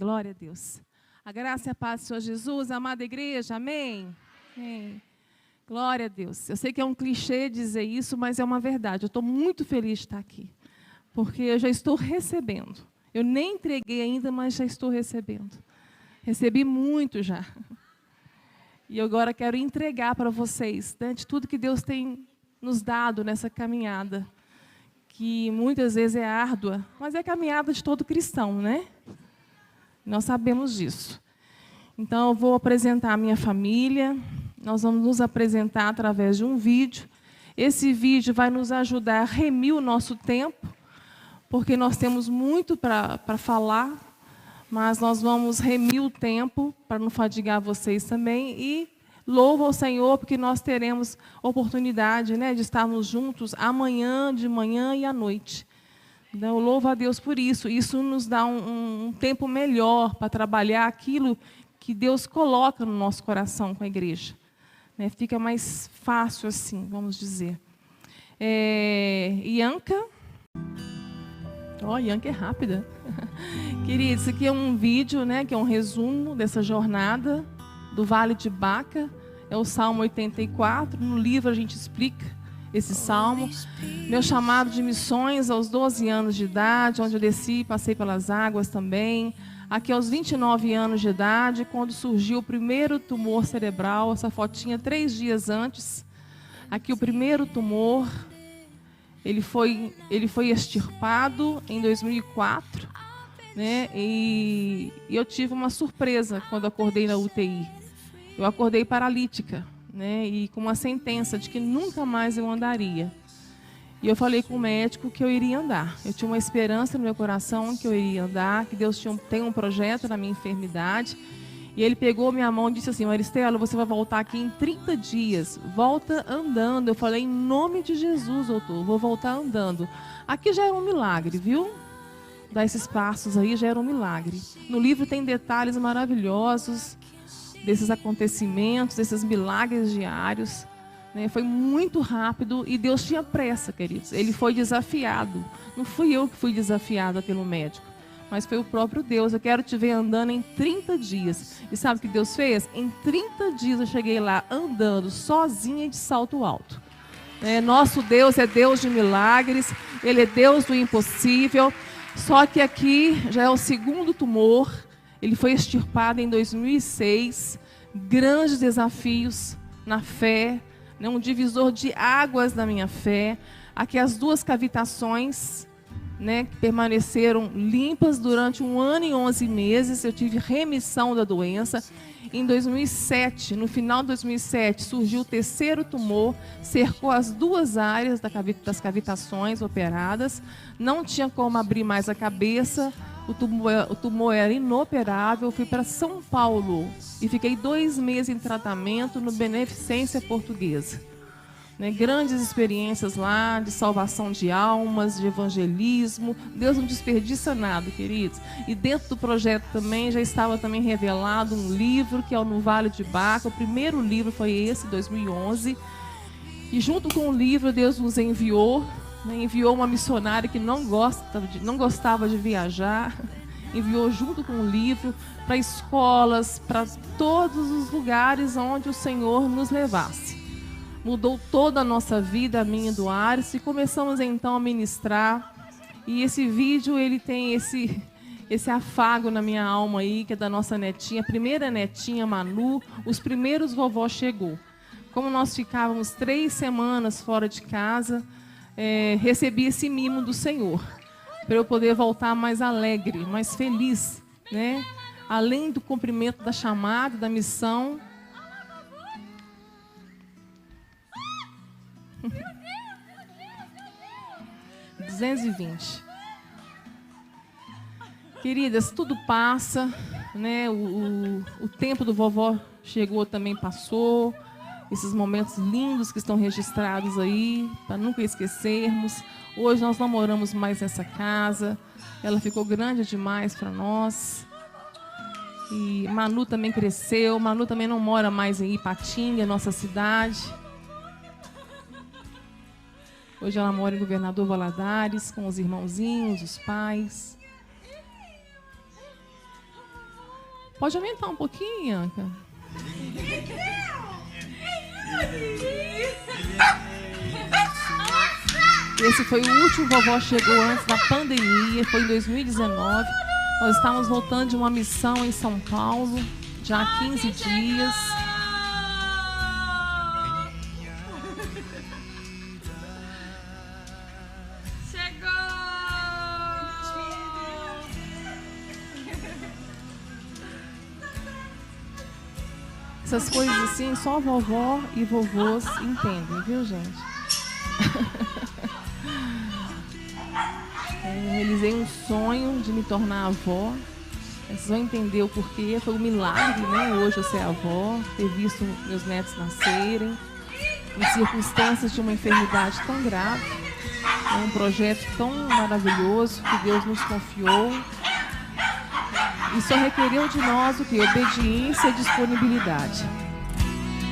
Glória a Deus. A graça e a paz do Senhor Jesus, amada igreja, amém? Amém. Glória a Deus. Eu sei que é um clichê dizer isso, mas é uma verdade. Eu estou muito feliz de estar aqui, porque eu já estou recebendo. Eu nem entreguei ainda, mas já estou recebendo. Recebi muito já. E eu agora quero entregar para vocês, né, de tudo que Deus tem nos dado nessa caminhada, que muitas vezes é árdua, mas é a caminhada de todo cristão, né? Nós sabemos disso. Então, eu vou apresentar a minha família. Nós vamos nos apresentar através de um vídeo. Esse vídeo vai nos ajudar a remir o nosso tempo, porque nós temos muito para falar, mas nós vamos remir o tempo para não fadigar vocês também. E louvo ao Senhor, porque nós teremos oportunidade, né, de estarmos juntos amanhã, de manhã e à noite. Então, eu louvo a Deus por isso. Isso nos dá um tempo melhor para trabalhar aquilo que Deus coloca no nosso coração com a igreja. Né? Fica mais fácil assim, vamos dizer. Ianca. Ianca é rápida. Queridos, isso aqui é um vídeo, né, que é um resumo dessa jornada do Vale de Baca. É o Salmo 84. No livro a gente explica esse salmo. Meu chamado de missões aos 12 anos de idade, onde eu desci e passei pelas águas também. Aqui aos 29 anos de idade, quando surgiu o primeiro tumor cerebral, essa fotinha 3 dias antes. Aqui o primeiro tumor, ele foi extirpado em 2004, né? E eu tive uma surpresa quando acordei na UTI. Eu acordei paralítica, né, e com uma sentença de que nunca mais eu andaria. E eu falei com o médico que eu iria andar. Eu tinha uma esperança no meu coração que eu iria andar, que Deus tem um projeto na minha enfermidade. E ele pegou minha mão e disse assim: Maristela, você vai voltar aqui em 30 dias. Volta andando. Eu falei, em nome de Jesus, doutor, vou voltar andando. Aqui já era um milagre, viu? Dar esses passos aí já era um milagre. No livro tem detalhes maravilhosos desses acontecimentos, desses milagres diários, né? Foi muito rápido e Deus tinha pressa, queridos. Ele foi desafiado. Não fui eu que fui desafiada pelo médico, mas foi o próprio Deus. Eu quero te ver andando em 30 dias. E sabe o que Deus fez? Em 30 dias eu cheguei lá andando, sozinha e de salto alto. Nosso Deus é Deus de milagres, Ele é Deus do impossível. Só que aqui já é o segundo tumor. Ele foi extirpado em 2006, grandes desafios na fé, né, um divisor de águas na minha fé. Aqui as 2 cavitações, né, que permaneceram limpas durante 1 ano e 11 meses. Eu tive remissão da doença. Em 2007, no final de 2007, surgiu o terceiro tumor, cercou as 2 áreas das cavitações operadas. Não tinha como abrir mais a cabeça. O tumor era inoperável. Eu fui para São Paulo e fiquei 2 meses em tratamento no Beneficência Portuguesa. Né, grandes experiências lá de salvação de almas, de evangelismo. Deus não desperdiça nada, queridos. E dentro do projeto também já estava também revelado um livro que é o No Vale de Baca. O primeiro livro foi esse, 2011. E junto com o livro Deus nos enviou. Enviou uma missionária que não gostava de viajar, enviou junto com o livro para escolas, para todos os lugares onde o Senhor nos levasse. Mudou toda a nossa vida, a minha e do Ares, e começamos então a ministrar. E esse vídeo, ele tem esse afago na minha alma aí, que é da nossa netinha, a primeira netinha, Manu. Os primeiros vovó chegou. Como nós ficávamos 3 semanas fora de casa, recebi esse mimo do Senhor, para eu poder voltar mais alegre, mais feliz, né? Além do cumprimento da chamada, da missão. Queridas, tudo passa, né? O tempo do vovó chegou, também passou. Esses momentos lindos que estão registrados aí, para nunca esquecermos. Hoje nós não moramos mais nessa casa. Ela ficou grande demais para nós. E Manu também cresceu. Manu também não mora mais em Ipatinga, nossa cidade. Hoje ela mora em Governador Valadares, com os irmãozinhos, os pais. Pode aumentar um pouquinho, Ianca? Esse foi o último Vovó Chegou antes da pandemia, foi em 2019. Nós estávamos voltando de uma missão em São Paulo, já há 15 dias. Essas coisas assim, só a vovó e vovôs entendem, viu, gente? Eu realizei um sonho de me tornar avó. Vocês vão entender o porquê. Foi um milagre, né? Hoje eu ser avó, ter visto meus netos nascerem, em circunstâncias de uma enfermidade tão grave. É um projeto tão maravilhoso que Deus nos confiou. E só requereu de nós o que? Obediência e disponibilidade.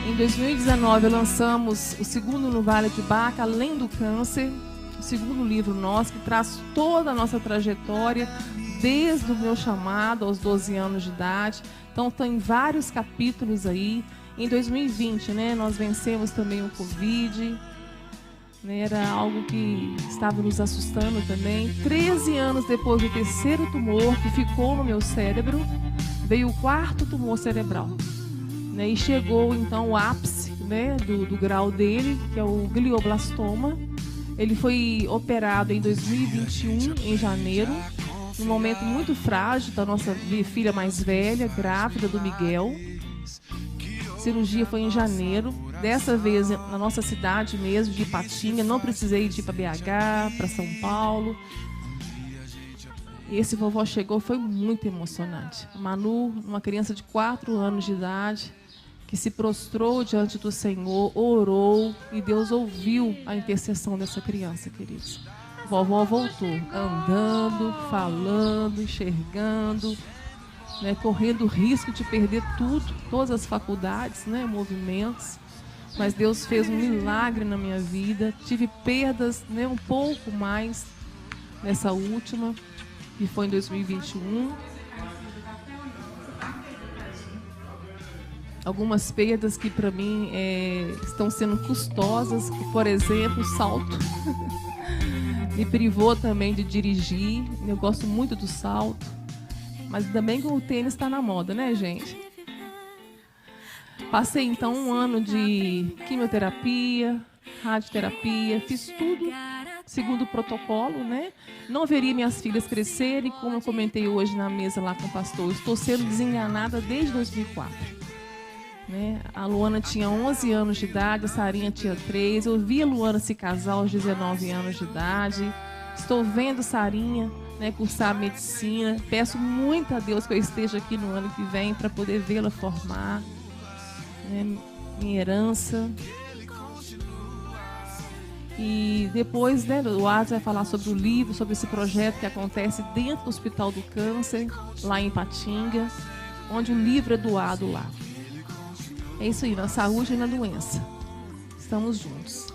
Em 2019 lançamos o segundo no Vale de Baca, Além do Câncer, o segundo livro nosso, que traz toda a nossa trajetória, desde o meu chamado aos 12 anos de idade. Então tem vários capítulos aí. Em 2020, né, nós vencemos também o Covid. Era algo que estava nos assustando também. 13 anos depois do terceiro tumor que ficou no meu cérebro, veio o quarto tumor cerebral. E chegou então o ápice, né, do grau dele, que é o glioblastoma. Ele foi operado em 2021, em janeiro, num momento muito frágil da nossa filha mais velha, grávida do Miguel. A cirurgia foi em janeiro, dessa vez na nossa cidade mesmo, de Ipatinga. Não precisei de ir para BH, para São Paulo. E esse Vovó Chegou foi muito emocionante. A Manu, uma criança de 4 anos de idade, que se prostrou diante do Senhor, orou, e Deus ouviu a intercessão dessa criança, queridos. A vovó voltou, andando, falando, enxergando, né, correndo o risco de perder tudo, todas as faculdades, né, movimentos. Mas Deus fez um milagre na minha vida. Tive perdas, né, um pouco mais nessa última, que foi em 2021. Algumas perdas que para mim estão sendo custosas, por exemplo, o salto. Me privou também de dirigir. Eu gosto muito do salto. Mas também que o tênis está na moda, né, gente? Passei, então, um ano de quimioterapia, radioterapia, fiz tudo segundo o protocolo, né? Não veria minhas filhas crescerem, como eu comentei hoje na mesa lá com o pastor. Estou sendo desenganada desde 2004. Né? A Luana tinha 11 anos de idade, a Sarinha tinha 3. Eu vi a Luana se casar aos 19 anos de idade. Estou vendo Sarinha, né, cursar medicina. Peço muito a Deus que eu esteja aqui no ano que vem para poder vê-la formar. Né, minha herança. E depois, né, o Ades vai falar sobre o livro, sobre esse projeto que acontece dentro do Hospital do Câncer, lá em Ipatinga, onde o livro é doado lá. É isso aí, na saúde e na doença. Estamos juntos.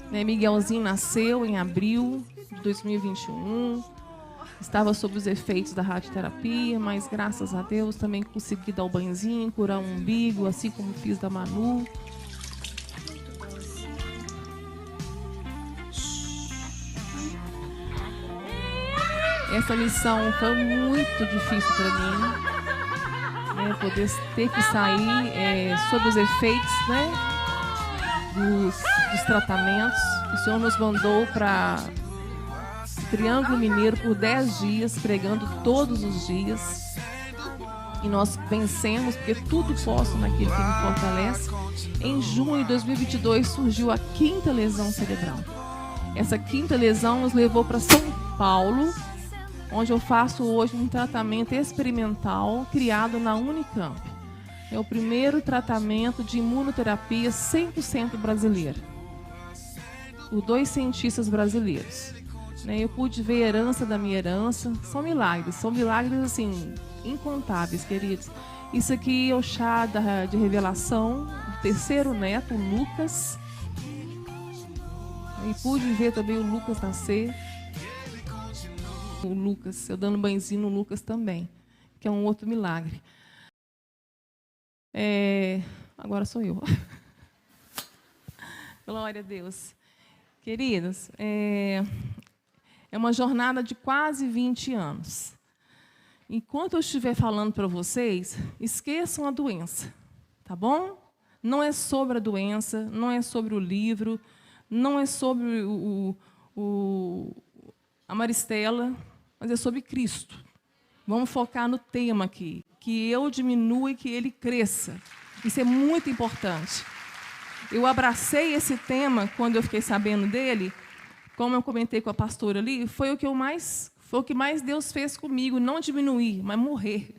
Né, Miguelzinho nasceu em abril de 2021. Estava sob os efeitos da radioterapia, mas graças a Deus também consegui dar o banhozinho, curar o umbigo, assim como fiz da Manu. Essa missão foi muito difícil para mim, né, poder ter que sair sob os efeitos, né, dos tratamentos. O Senhor nos mandou para Triângulo Mineiro por 10 dias, pregando todos os dias. E nós vencemos, porque tudo posso naquele que me fortalece. Em junho de 2022 surgiu a 5ª lesão cerebral. Essa 5ª lesão nos levou para São Paulo, onde eu faço hoje um tratamento experimental criado na Unicamp. É o primeiro tratamento de imunoterapia 100% brasileiro, por 2 cientistas brasileiros. Eu pude ver a herança da minha herança. São milagres assim, incontáveis, queridos. Isso aqui é o chá de revelação do 3º neto, o Lucas. E pude ver também o Lucas nascer. O Lucas, eu dando banhozinho no Lucas também, que é um outro milagre. Agora sou eu. Glória a Deus. Queridos, é uma jornada de quase 20 anos. Enquanto eu estiver falando para vocês, esqueçam a doença, tá bom? Não é sobre a doença, não é sobre o livro, não é sobre a Maristela, mas é sobre Cristo. Vamos focar no tema aqui, que eu diminua e que ele cresça. Isso é muito importante. Eu abracei esse tema quando eu fiquei sabendo dele, como eu comentei com a pastora ali, foi o que mais Deus fez comigo, não diminuir, mas morrer.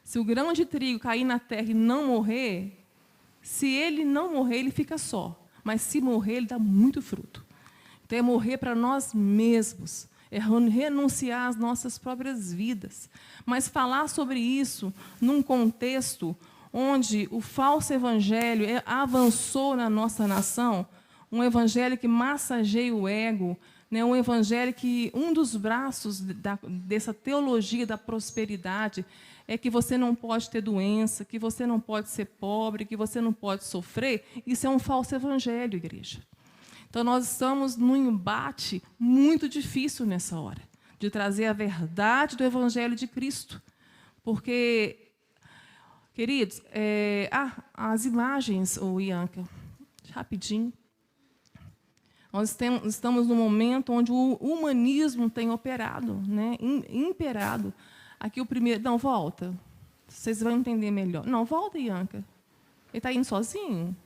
Se o grão de trigo cair na terra e não morrer, se ele não morrer, ele fica só. Mas se morrer, ele dá muito fruto. Então é morrer para nós mesmos, é renunciar às nossas próprias vidas. Mas falar sobre isso num contexto onde o falso evangelho avançou na nossa nação, um evangelho que massageia o ego, né, um evangelho que um dos braços dessa teologia da prosperidade é que você não pode ter doença, que você não pode ser pobre, que você não pode sofrer. Isso é um falso evangelho, igreja. Então, nós estamos num embate muito difícil nessa hora, de trazer a verdade do evangelho de Cristo. Porque, queridos, as imagens, Ianca, rapidinho. Nós estamos num momento onde o humanismo tem operado, né, imperado. Aqui o primeiro... Não, volta. Vocês vão entender melhor. Não, volta, Ianca. Ele está indo sozinho?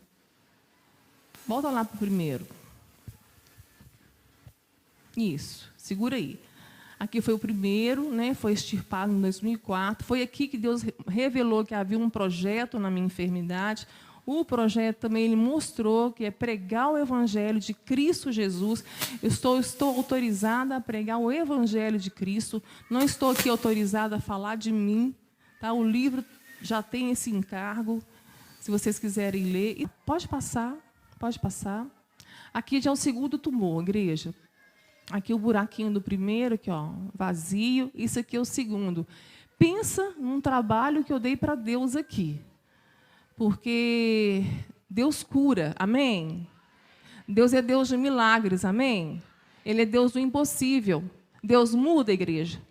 Volta lá para o primeiro. Isso, segura aí. Aqui foi o primeiro, né, foi extirpado em 2004. Foi aqui que Deus revelou que havia um projeto na minha enfermidade. O projeto também ele mostrou que é pregar o evangelho de Cristo Jesus. Eu estou autorizada a pregar o evangelho de Cristo. Não estou aqui autorizada a falar de mim. Tá? O livro já tem esse encargo, se vocês quiserem ler. E pode passar, pode passar. Aqui já é o segundo tumor, igreja. Aqui o buraquinho do primeiro, aqui, ó, vazio. Isso aqui é o segundo. Pensa num trabalho que eu dei para Deus aqui. Porque Deus cura, amém? Deus é Deus de milagres, amém? Ele é Deus do impossível. Deus muda, igreja?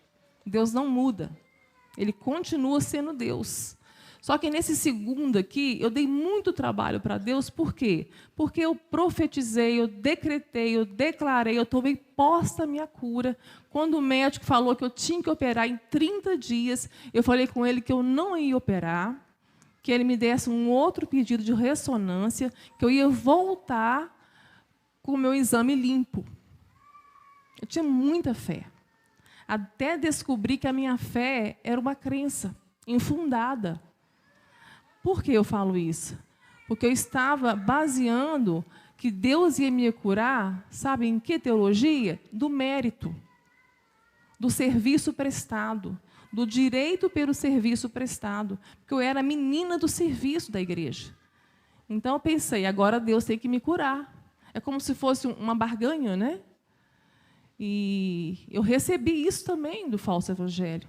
Deus não muda. Ele continua sendo Deus. Só que nesse segundo aqui, eu dei muito trabalho para Deus, por quê? Porque eu profetizei, eu decretei, eu declarei, eu tomei posse da minha cura. Quando o médico falou que eu tinha que operar em 30 dias, eu falei com ele que eu não ia operar, que ele me desse um outro pedido de ressonância, que eu ia voltar com o meu exame limpo. Eu tinha muita fé. Até descobri que a minha fé era uma crença infundada. Por que eu falo isso? Porque eu estava baseando que Deus ia me curar, sabe em que teologia? Do mérito, do serviço prestado, do direito pelo serviço prestado, porque eu era menina do serviço da igreja. Então eu pensei, agora Deus tem que me curar. É como se fosse uma barganha, né? E eu recebi isso também do falso evangelho,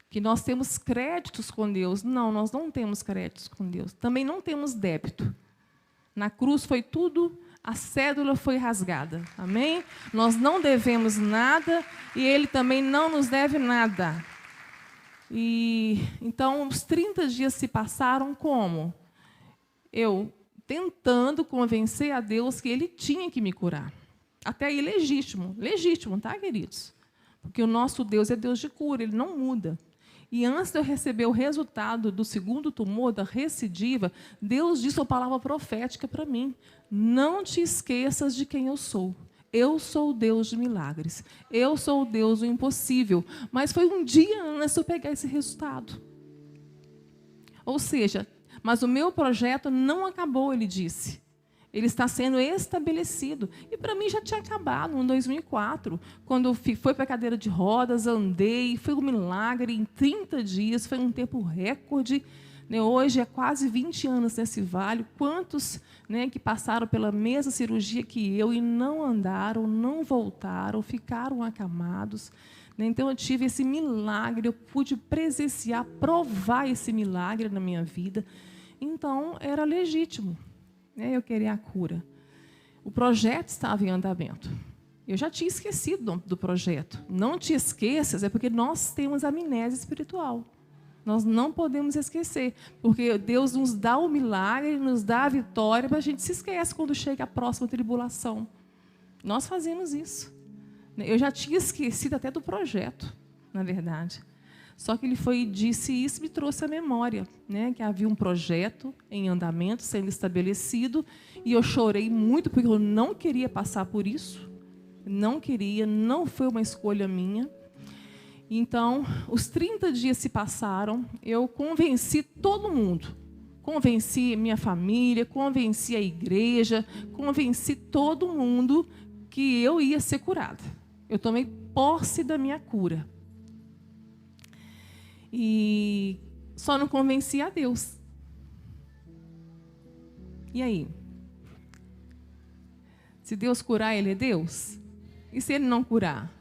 que nós temos créditos com Deus. Não, nós não temos créditos com Deus. Também não temos débito. Na cruz foi tudo, a cédula foi rasgada. Amém? Nós não devemos nada e Ele também não nos deve nada. E então, os 30 dias se passaram como? Eu tentando convencer a Deus que Ele tinha que me curar. Até aí, legítimo, tá, queridos? Porque o nosso Deus é Deus de cura, Ele não muda. E antes de eu receber o resultado do segundo tumor, da recidiva, Deus disse uma palavra profética para mim. Não te esqueças de quem eu sou. Eu sou o Deus de milagres. Eu sou o Deus do impossível. Mas foi um dia antes de eu pegar esse resultado. Ou seja, mas o meu projeto não acabou, ele disse. Ele está sendo estabelecido. E para mim já tinha acabado em 2004. Quando eu fui para a cadeira de rodas, andei, foi um milagre em 30 dias, foi um tempo recorde. Hoje é quase 20 anos nesse vale. Quantos, que passaram pela mesma cirurgia que eu e não andaram, não voltaram, ficaram acamados. Então eu tive esse milagre, eu pude presenciar, provar esse milagre na minha vida. Então era legítimo, né, eu querer a cura. O projeto estava em andamento. Eu já tinha esquecido do projeto. Não te esqueças, é porque nós temos amnésia espiritual. Nós não podemos esquecer, porque Deus nos dá o milagre, nos dá a vitória, mas a gente se esquece quando chega a próxima tribulação. Nós fazemos isso. Eu já tinha esquecido até do projeto, na verdade. Só que ele foi e disse isso e me trouxe a memória, né, que havia um projeto em andamento, sendo estabelecido, e eu chorei muito, porque eu não queria passar por isso. Não queria, não foi uma escolha minha. Então, os 30 dias se passaram, eu convenci todo mundo. Convenci minha família, convenci a igreja, convenci todo mundo que eu ia ser curada. Eu tomei posse da minha cura. E só não convenci a Deus. E aí? Se Deus curar, Ele é Deus? E se Ele não curar?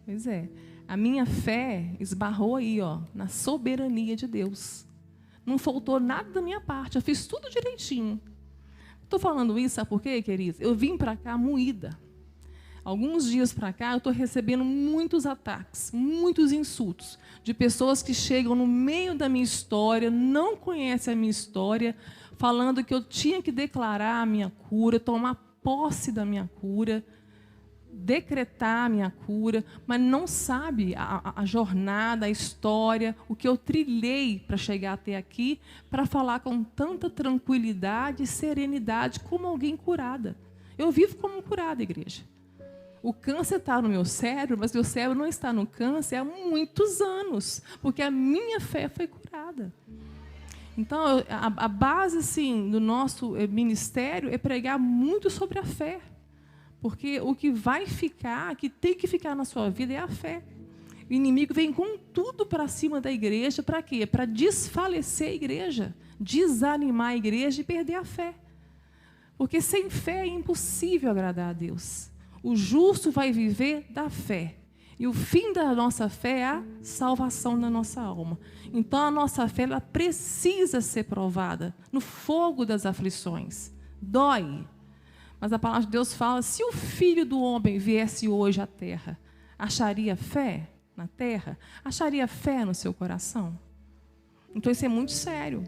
Pois é. A minha fé esbarrou aí, ó, na soberania de Deus. Não faltou nada da minha parte. Eu fiz tudo direitinho. Estou falando isso, sabe por quê, queridos? Eu vim para cá moída. Alguns dias para cá, eu estou recebendo muitos ataques, muitos insultos, de pessoas que chegam no meio da minha história, não conhecem a minha história, falando que eu tinha que declarar a minha cura, tomar posse da minha cura, decretar a minha cura, mas não sabe a jornada, a história, o que eu trilhei para chegar até aqui, para falar com tanta tranquilidade e serenidade como alguém curada. Eu vivo como curada, igreja. O câncer está no meu cérebro, mas meu cérebro não está no câncer há muitos anos, porque a minha fé foi curada. Então, a base assim, do nosso ministério é pregar muito sobre a fé. Porque o que vai ficar, que tem que ficar na sua vida é a fé. O inimigo vem com tudo para cima da igreja, para quê? Para desfalecer a igreja, desanimar a igreja e perder a fé. Porque sem fé é impossível agradar a Deus. O justo vai viver da fé. E o fim da nossa fé é a salvação da nossa alma. Então, a nossa fé ela precisa ser provada no fogo das aflições. Dói. Mas a palavra de Deus fala, se o Filho do Homem viesse hoje à terra, acharia fé na terra? Acharia fé no seu coração? Então, isso é muito sério.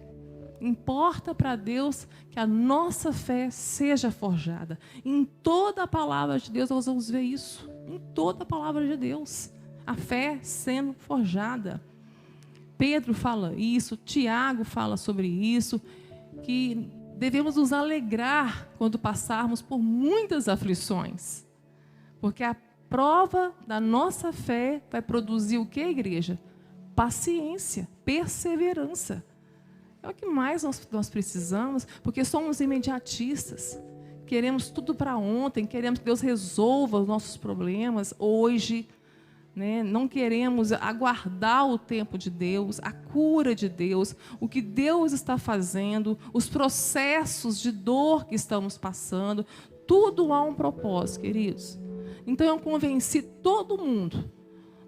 Importa para Deus que a nossa fé seja forjada. Em toda a palavra de Deus nós vamos ver isso. Em toda a palavra de Deus. A fé sendo forjada. Pedro fala isso, Tiago fala sobre isso, que devemos nos alegrar quando passarmos por muitas aflições. Porque a prova da nossa fé vai produzir o que, igreja? Paciência, perseverança. É o que mais nós precisamos, porque somos imediatistas. Queremos tudo para ontem, queremos que Deus resolva os nossos problemas hoje. Né? Não queremos aguardar o tempo de Deus, a cura de Deus, o que Deus está fazendo, os processos de dor que estamos passando. Tudo há um propósito, queridos. Então eu convenci todo mundo.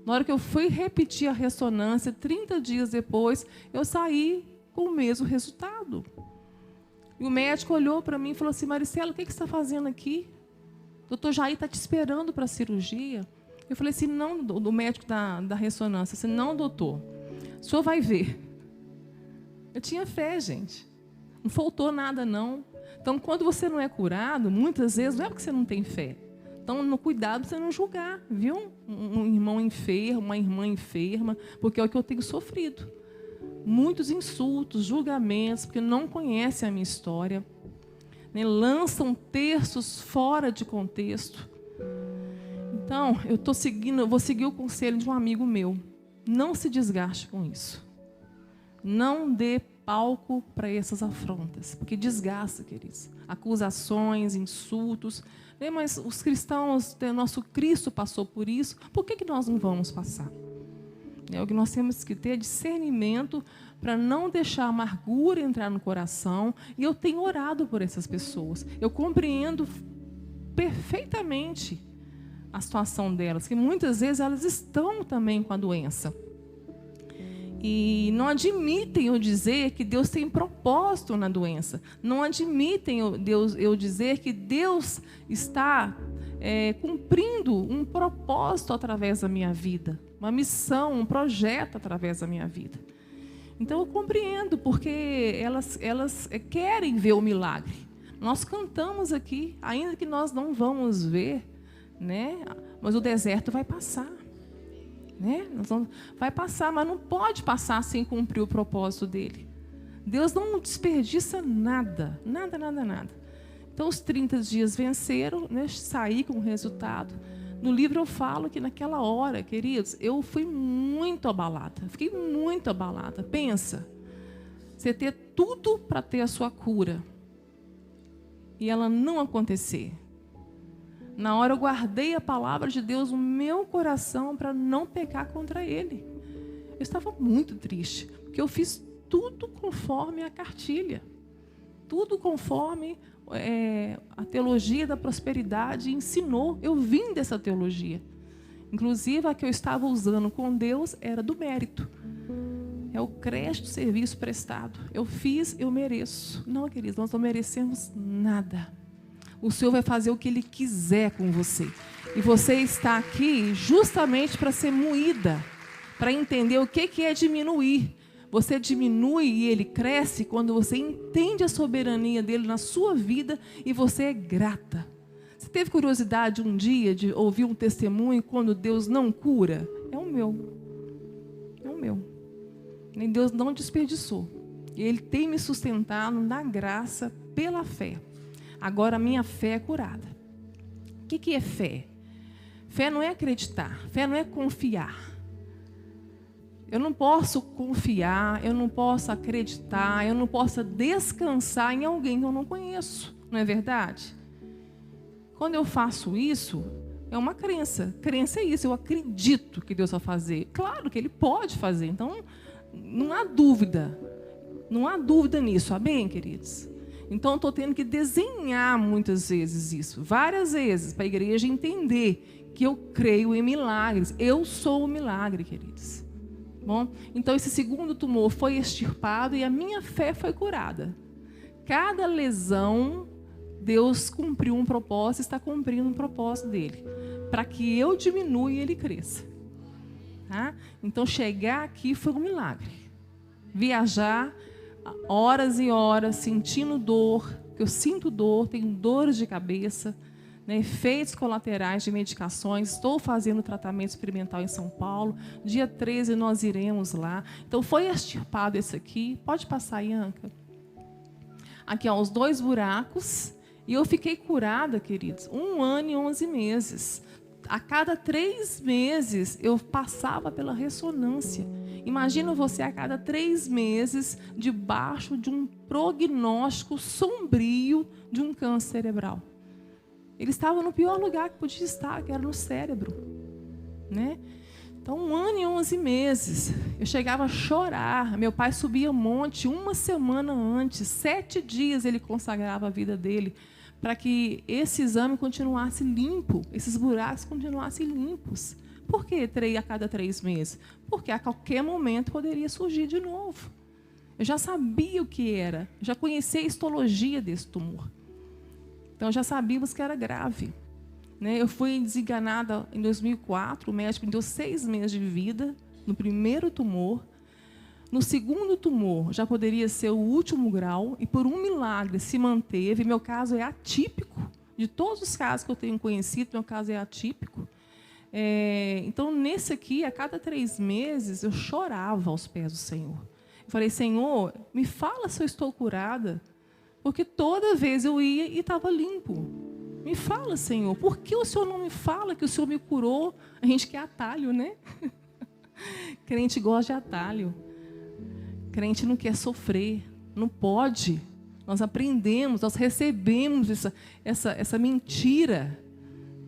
Na hora que eu fui repetir a ressonância, 30 dias depois, eu saí com o mesmo resultado. E o médico olhou para mim e falou assim, Maricela, o que você está fazendo aqui? O doutor Jair está te esperando para a cirurgia. Eu falei assim, não, do médico da ressonância, assim, não, doutor, o senhor vai ver. Eu tinha fé, gente. Não faltou nada, não. Então, quando você não é curado, muitas vezes, não é porque você não tem fé. Então, no cuidado para você não julgar, viu? Um irmão enfermo, uma irmã enferma, porque é o que eu tenho sofrido. Muitos insultos, julgamentos, porque não conhecem a minha história, né? Lançam textos fora de contexto. Então, eu vou seguir o conselho de um amigo meu. Não se desgaste com isso. Não dê palco para essas afrontas, porque desgasta, queridos. Acusações, insultos. Né? Mas os cristãos, nosso Cristo passou por isso, por que nós não vamos passar? O que nós temos que ter é discernimento para não deixar a amargura entrar no coração. E eu tenho orado por essas pessoas. Eu compreendo perfeitamente. a situação delas, que muitas vezes elas estão também com a doença. E não admitem eu dizer que Deus tem propósito na doença. Não admitem eu dizer que Deus está cumprindo um propósito através da minha vida. Uma missão, um projeto através da minha vida. Então eu compreendo, porque elas querem ver o milagre. Nós cantamos aqui, ainda que nós não vamos ver, né? Mas o deserto vai passar. Né? Vai passar, mas não pode passar sem cumprir o propósito dele. Deus não desperdiça nada, nada, nada, nada. Então os 30 dias venceram, né? Saí com o resultado. No livro eu falo que naquela hora, queridos, eu fui muito abalada. Fiquei muito abalada. Pensa, você ter tudo para ter a sua cura e ela não acontecer. Na hora eu guardei a palavra de Deus no meu coração para não pecar contra ele. Eu estava muito triste, porque eu fiz tudo conforme a cartilha. Tudo conforme a teologia da prosperidade ensinou. Eu vim dessa teologia. Inclusive, a que eu estava usando com Deus era do mérito. É o crédito do serviço prestado. Eu fiz, eu mereço. Não, queridos, nós não merecemos nada. O Senhor vai fazer o que Ele quiser com você. E você está aqui justamente para ser moída, para entender o que é diminuir. Você diminui e Ele cresce quando você entende a soberania dEle na sua vida e você é grata. Você teve curiosidade um dia de ouvir um testemunho quando Deus não cura? É o meu. É o meu. E Deus não desperdiçou. Ele tem me sustentado na graça pela fé. Agora a minha fé é curada. O que é fé? Fé não é acreditar, fé não é confiar. Eu não posso confiar, eu não posso acreditar, eu não posso descansar em alguém que eu não conheço, não é verdade? Quando eu faço isso, é uma crença. Crença é isso, eu acredito que Deus vai fazer. Claro que Ele pode fazer, então não há dúvida. Não há dúvida nisso, amém, queridos? Então, eu estou tendo que desenhar muitas vezes isso, várias vezes, para a igreja entender que eu creio em milagres. Eu sou o milagre, queridos. Bom, então, esse segundo tumor foi extirpado e a minha fé foi curada. Cada lesão, Deus cumpriu um propósito, está cumprindo um propósito dele, para que eu diminua e ele cresça. Tá? Então, chegar aqui foi um milagre. Viajar horas e horas, sentindo dor, que eu sinto dor, tenho dores de cabeça, né, efeitos colaterais de medicações. Estou fazendo tratamento experimental em São Paulo. Dia 13 nós iremos lá. Então foi extirpado esse aqui. Pode passar, Ianca. Aqui, ó, os 2 buracos. E eu fiquei curada, queridos, 1 ano e 11 meses. A cada 3 meses eu passava pela ressonância. Imagina você a cada 3 meses debaixo de um prognóstico sombrio de um câncer cerebral. Ele estava no pior lugar que podia estar, que era no cérebro, né? Então, 1 ano e 11 meses. Eu chegava a chorar. Meu pai subia monte 1 semana antes, 7 dias ele consagrava a vida dele para que esse exame continuasse limpo, esses buracos continuassem limpos. Por que a cada 3 meses? Porque a qualquer momento poderia surgir de novo. Eu já sabia o que era, já conhecia a histologia desse tumor. Então, já sabíamos que era grave. Né? Eu fui desenganada em 2004, o médico me deu 6 meses de vida no primeiro tumor. No segundo tumor, já poderia ser o último grau, e por um milagre se manteve. Meu caso é atípico. De todos os casos que eu tenho conhecido, meu caso é atípico. Então, nesse aqui, a cada 3 meses, eu chorava aos pés do Senhor. Eu falei, Senhor, me fala se eu estou curada, porque toda vez eu ia e estava limpo. Me fala, Senhor, por que o Senhor não me fala que o Senhor me curou? A gente quer atalho, né? Crente gosta de atalho. Crente não quer sofrer, não pode. Nós aprendemos, nós recebemos essa mentira,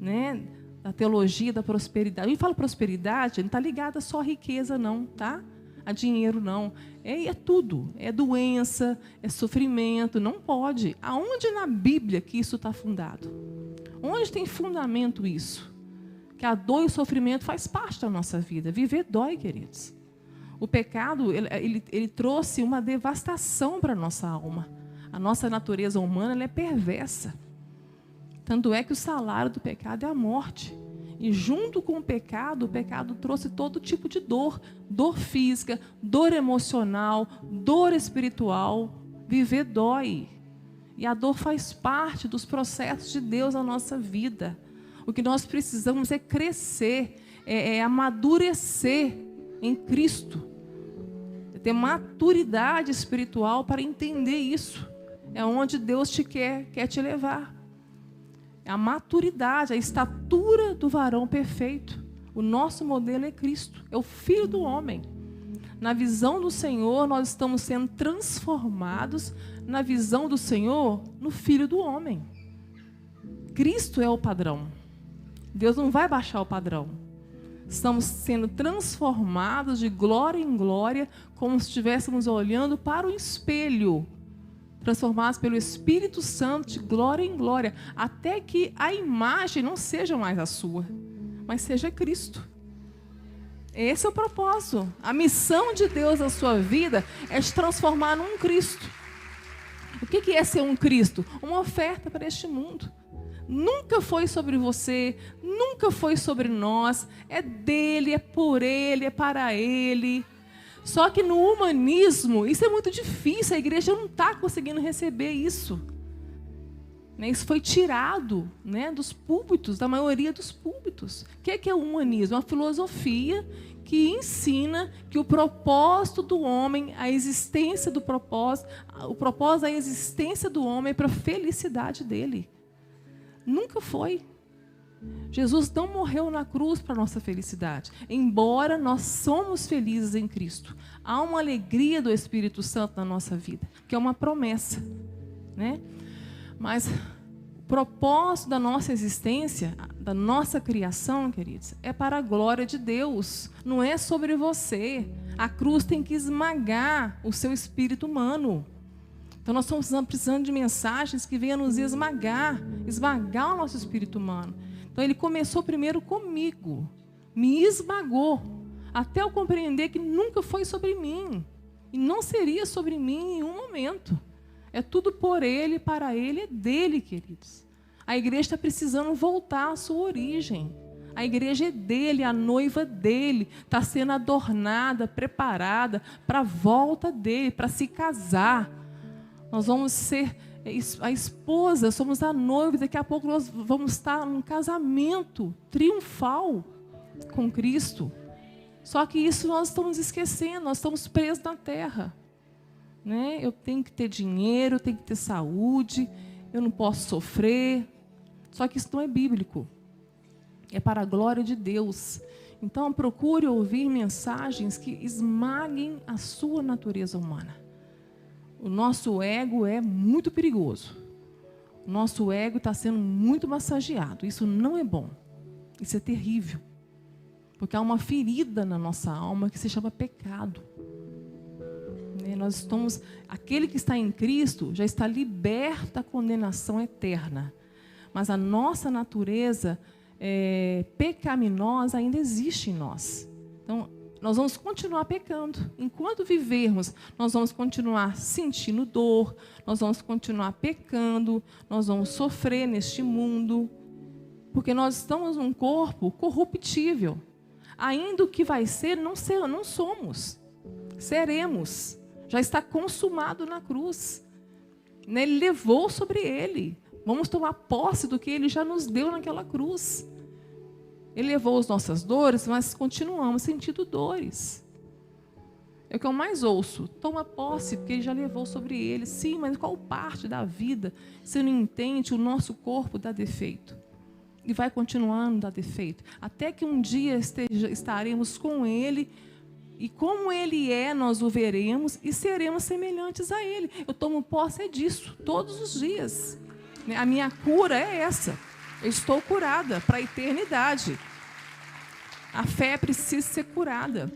né? Da teologia da prosperidade. A gente fala prosperidade, não está ligada só a riqueza, não, tá? A dinheiro, não. É tudo. É doença, é sofrimento. Não pode. Aonde na Bíblia que isso está fundado? Onde tem fundamento isso? que a dor e o sofrimento faz parte da nossa vida. Viver dói, queridos. O pecado, ele trouxe uma devastação para a nossa alma. A nossa natureza humana, ela é perversa. Tanto é que o salário do pecado é a morte. E junto com o pecado trouxe todo tipo de dor. Dor física, dor emocional, dor espiritual. Viver dói. E a dor faz parte dos processos de Deus na nossa vida. O que nós precisamos é crescer, é amadurecer em Cristo. É ter maturidade espiritual para entender isso. É onde Deus quer te levar. É a maturidade, a estatura do varão perfeito. O nosso modelo é Cristo, é o Filho do homem. Na visão do Senhor, nós estamos sendo transformados, na visão do Senhor, no Filho do homem. Cristo é o padrão. Deus não vai baixar o padrão. Estamos sendo transformados de glória em glória, como se estivéssemos olhando para o espelho. Transformados pelo Espírito Santo de glória em glória, até que a imagem não seja mais a sua, mas seja Cristo. Esse é o propósito. A missão de Deus na sua vida é te transformar num Cristo. O que é ser um Cristo? Uma oferta para este mundo. Nunca foi sobre você, nunca foi sobre nós. É dele, é por ele, é para ele. Só que no humanismo, isso é muito difícil. A igreja não está conseguindo receber isso. Isso foi tirado, dos púlpitos, da maioria dos púlpitos. O que é o humanismo? Uma filosofia que ensina que o propósito do homem, a existência do propósito, o propósito da existência do homem é para a felicidade dele. Nunca foi. Jesus não morreu na cruz para a nossa felicidade. Embora nós somos felizes em Cristo, há uma alegria do Espírito Santo na nossa vida, que é uma promessa, Mas o propósito da nossa existência, da nossa criação, queridos, é para a glória de Deus. Não é sobre você. A cruz tem que esmagar o seu espírito humano. Então nós estamos precisando de mensagens que venham nos esmagar o nosso espírito humano. Então ele começou primeiro comigo, me esmagou, até eu compreender que nunca foi sobre mim. E não seria sobre mim em nenhum momento. É tudo por ele, para ele, é dele, queridos. A igreja está precisando voltar à sua origem. A igreja é dele, a noiva dele, está sendo adornada, preparada para a volta dele, para se casar. Nós vamos ser a esposa, somos a noiva, daqui a pouco nós vamos estar num casamento triunfal com Cristo. Só que isso nós estamos esquecendo, nós estamos presos na terra. Eu tenho que ter dinheiro, eu tenho que ter saúde, eu não posso sofrer. Só que isso não é bíblico. É para a glória de Deus. Então procure ouvir mensagens que esmaguem a sua natureza humana. O nosso ego é muito perigoso. O nosso ego está sendo muito massageado. Isso não é bom. Isso é terrível. Porque há uma ferida na nossa alma que se chama pecado. Aquele que está em Cristo já está liberto da condenação eterna. Mas a nossa natureza pecaminosa ainda existe em nós. Então, nós vamos continuar pecando. Enquanto vivermos, nós vamos continuar sentindo dor, nós vamos continuar pecando, nós vamos sofrer neste mundo, porque nós estamos num corpo corruptível. Ainda o que vai ser, não somos. Seremos. Já está consumado na cruz. Ele levou sobre ele. Vamos tomar posse do que ele já nos deu naquela cruz. Ele levou as nossas dores, mas continuamos sentindo dores. É o que eu mais ouço. Toma posse, porque ele já levou sobre ele. Sim, mas qual parte da vida você não entende? O nosso corpo dá defeito. E vai continuando a dar defeito. Até que um dia estaremos com ele. E como ele é, nós o veremos e seremos semelhantes a ele. Eu tomo posse disso todos os dias. A minha cura é essa. Eu estou curada para a eternidade. A fé precisa ser curada.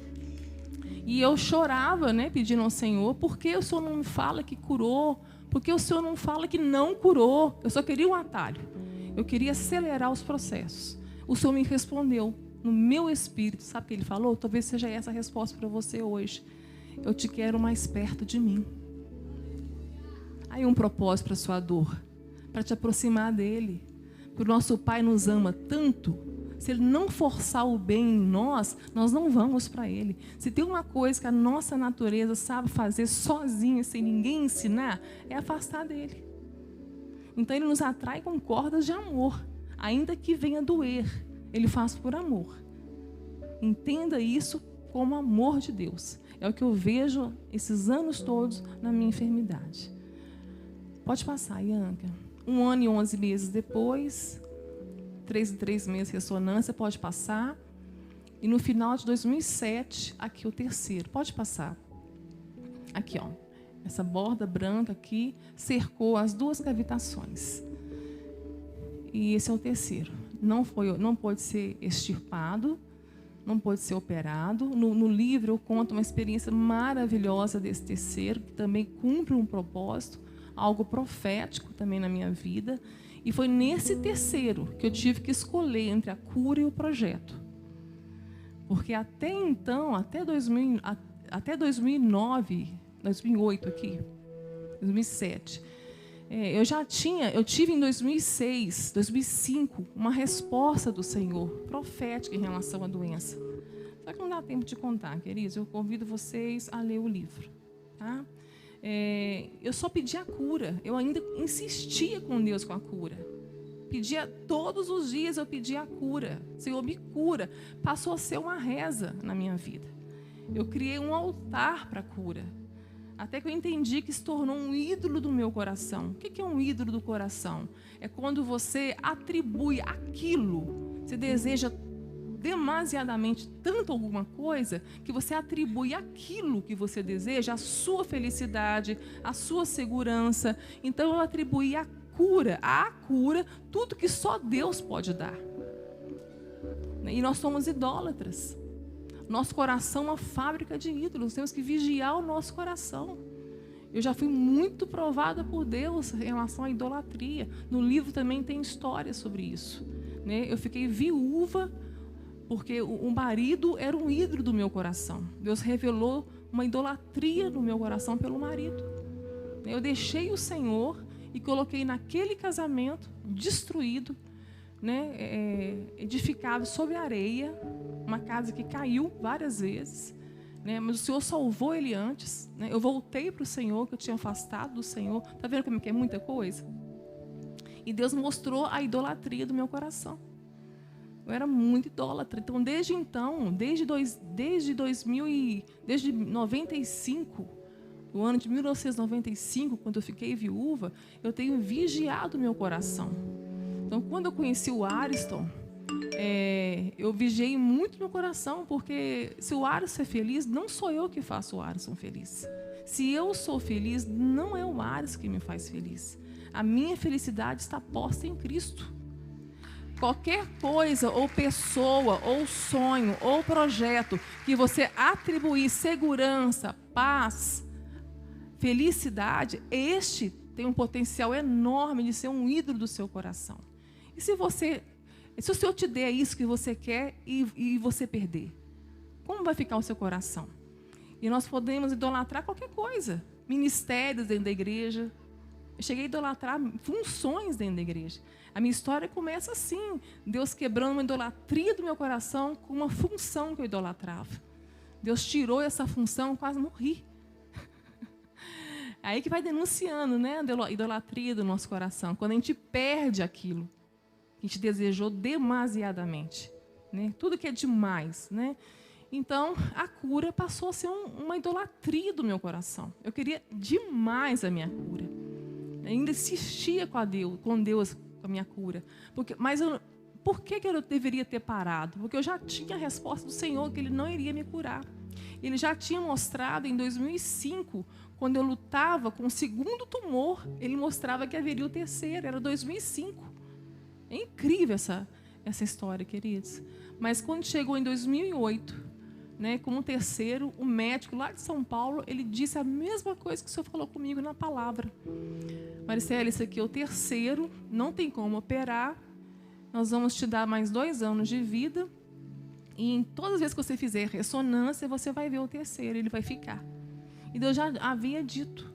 E eu chorava, pedindo ao Senhor, por que o Senhor não me fala que curou? Por que o Senhor não fala que não curou? Eu só queria um atalho. Eu queria acelerar os processos. O Senhor me respondeu no meu espírito. Sabe o que Ele falou? Talvez seja essa a resposta para você hoje. Eu te quero mais perto de mim. Aí um propósito para a sua dor, para te aproximar dEle. Porque o nosso Pai nos ama tanto. Se Ele não forçar o bem em nós, nós não vamos para Ele. Se tem uma coisa que a nossa natureza sabe fazer sozinha, sem ninguém ensinar, é afastar dEle. Então Ele nos atrai com cordas de amor, ainda que venha doer. Ele faz por amor. Entenda isso como amor de Deus. É o que eu vejo esses anos todos na minha enfermidade. Pode passar, Ianca. 1 ano e 11 meses depois, 3 em 3 meses ressonância, pode passar. E no final de 2007, aqui o terceiro. Pode passar. Aqui, ó. Essa borda branca aqui cercou as 2 cavitações. E esse é o terceiro. Não pode ser extirpado, não pode ser operado. No livro eu conto uma experiência maravilhosa desse terceiro, que também cumpre um propósito, algo profético também na minha vida. E foi nesse terceiro que eu tive que escolher entre a cura e o projeto. Porque até então, até 2009, 2008 aqui, 2007, eu tive em 2006, 2005, uma resposta do Senhor, profética em relação à doença. Só que não dá tempo de contar, queridos. Eu convido vocês a ler o livro. Tá? Eu só pedi a cura. Eu ainda insistia com Deus com a cura. Pedia todos os dias, eu pedia a cura. Senhor, me cura. Passou a ser uma reza na minha vida. Eu criei um altar para a cura. Até que eu entendi que se tornou um ídolo do meu coração. O que é um ídolo do coração? É quando você atribui aquilo, você deseja demasiadamente tanto alguma coisa, que você atribui aquilo que você deseja, a sua felicidade, a sua segurança. Então eu atribuí a cura, tudo que só Deus pode dar. E nós somos idólatras. Nosso coração é uma fábrica de ídolos. Temos que vigiar o nosso coração. Eu já fui muito provada por Deus em relação à idolatria. No livro também tem histórias sobre isso. Eu fiquei viúva porque o marido era um ídolo do meu coração. Deus revelou uma idolatria no meu coração pelo marido. Eu deixei o Senhor e coloquei naquele casamento destruído, edificado sobre areia, uma casa que caiu várias vezes, mas o Senhor salvou ele antes. Eu voltei para o Senhor, que eu tinha afastado do Senhor. Está vendo como é muita coisa? E Deus mostrou a idolatria do meu coração. Eu era muito idólatra. Então, desde 95, no ano de 1995, quando eu fiquei viúva, eu tenho vigiado o meu coração. Então, quando eu conheci o Ariston, eu vigiei muito meu coração, porque se o Ariston é feliz, não sou eu que faço o Ariston feliz. Se eu sou feliz, não é o Ariston que me faz feliz. A minha felicidade está posta em Cristo. Qualquer coisa, ou pessoa, ou sonho, ou projeto que você atribuir segurança, paz, felicidade, este tem um potencial enorme de ser um ídolo do seu coração. E se o Senhor te der isso que você quer e você perder, como vai ficar o seu coração? E nós podemos idolatrar qualquer coisa. Ministérios dentro da igreja. Eu cheguei a idolatrar funções dentro da igreja. A minha história começa assim. Deus quebrando uma idolatria do meu coração com uma função que eu idolatrava. Deus tirou essa função, quase morri. Aí que vai denunciando, a idolatria do nosso coração. Quando a gente perde aquilo que a gente desejou demasiadamente. Tudo que é demais. Então, a cura passou a ser uma idolatria do meu coração. Eu queria demais a minha cura. Eu ainda insistia com Deus, com a minha cura. Por que eu deveria ter parado? Porque eu já tinha a resposta do Senhor que Ele não iria me curar. Ele já tinha mostrado em 2005, quando eu lutava com o segundo tumor, Ele mostrava que haveria o terceiro, era 2005. É incrível essa história, queridos. Mas quando chegou em 2008, como terceiro, o médico lá de São Paulo, ele disse a mesma coisa que o Senhor falou comigo na palavra. Maricela, isso aqui é o terceiro, não tem como operar, nós vamos te dar mais 2 anos de vida, e em todas as vezes que você fizer ressonância, você vai ver o terceiro, ele vai ficar. E Deus já havia dito.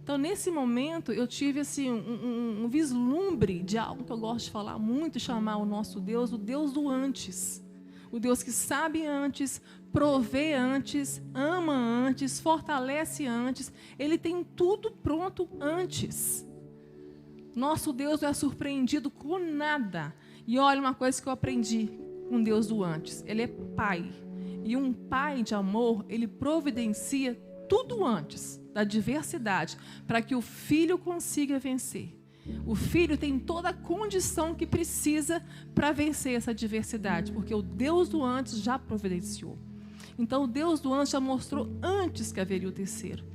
Então, nesse momento, eu tive assim, um vislumbre de algo que eu gosto de falar muito, chamar o nosso Deus, o Deus do antes. O Deus que sabe antes, provê antes, ama antes, fortalece antes. Ele tem tudo pronto antes. Nosso Deus não é surpreendido com nada. E olha uma coisa que eu aprendi com Deus do antes. Ele é pai. E um pai de amor, ele providencia tudo antes da adversidade, para que o filho consiga vencer. O filho tem toda a condição que precisa para vencer essa adversidade, porque o Deus do antes já providenciou. Então, o Deus do antes já mostrou antes que haveria o terceiro.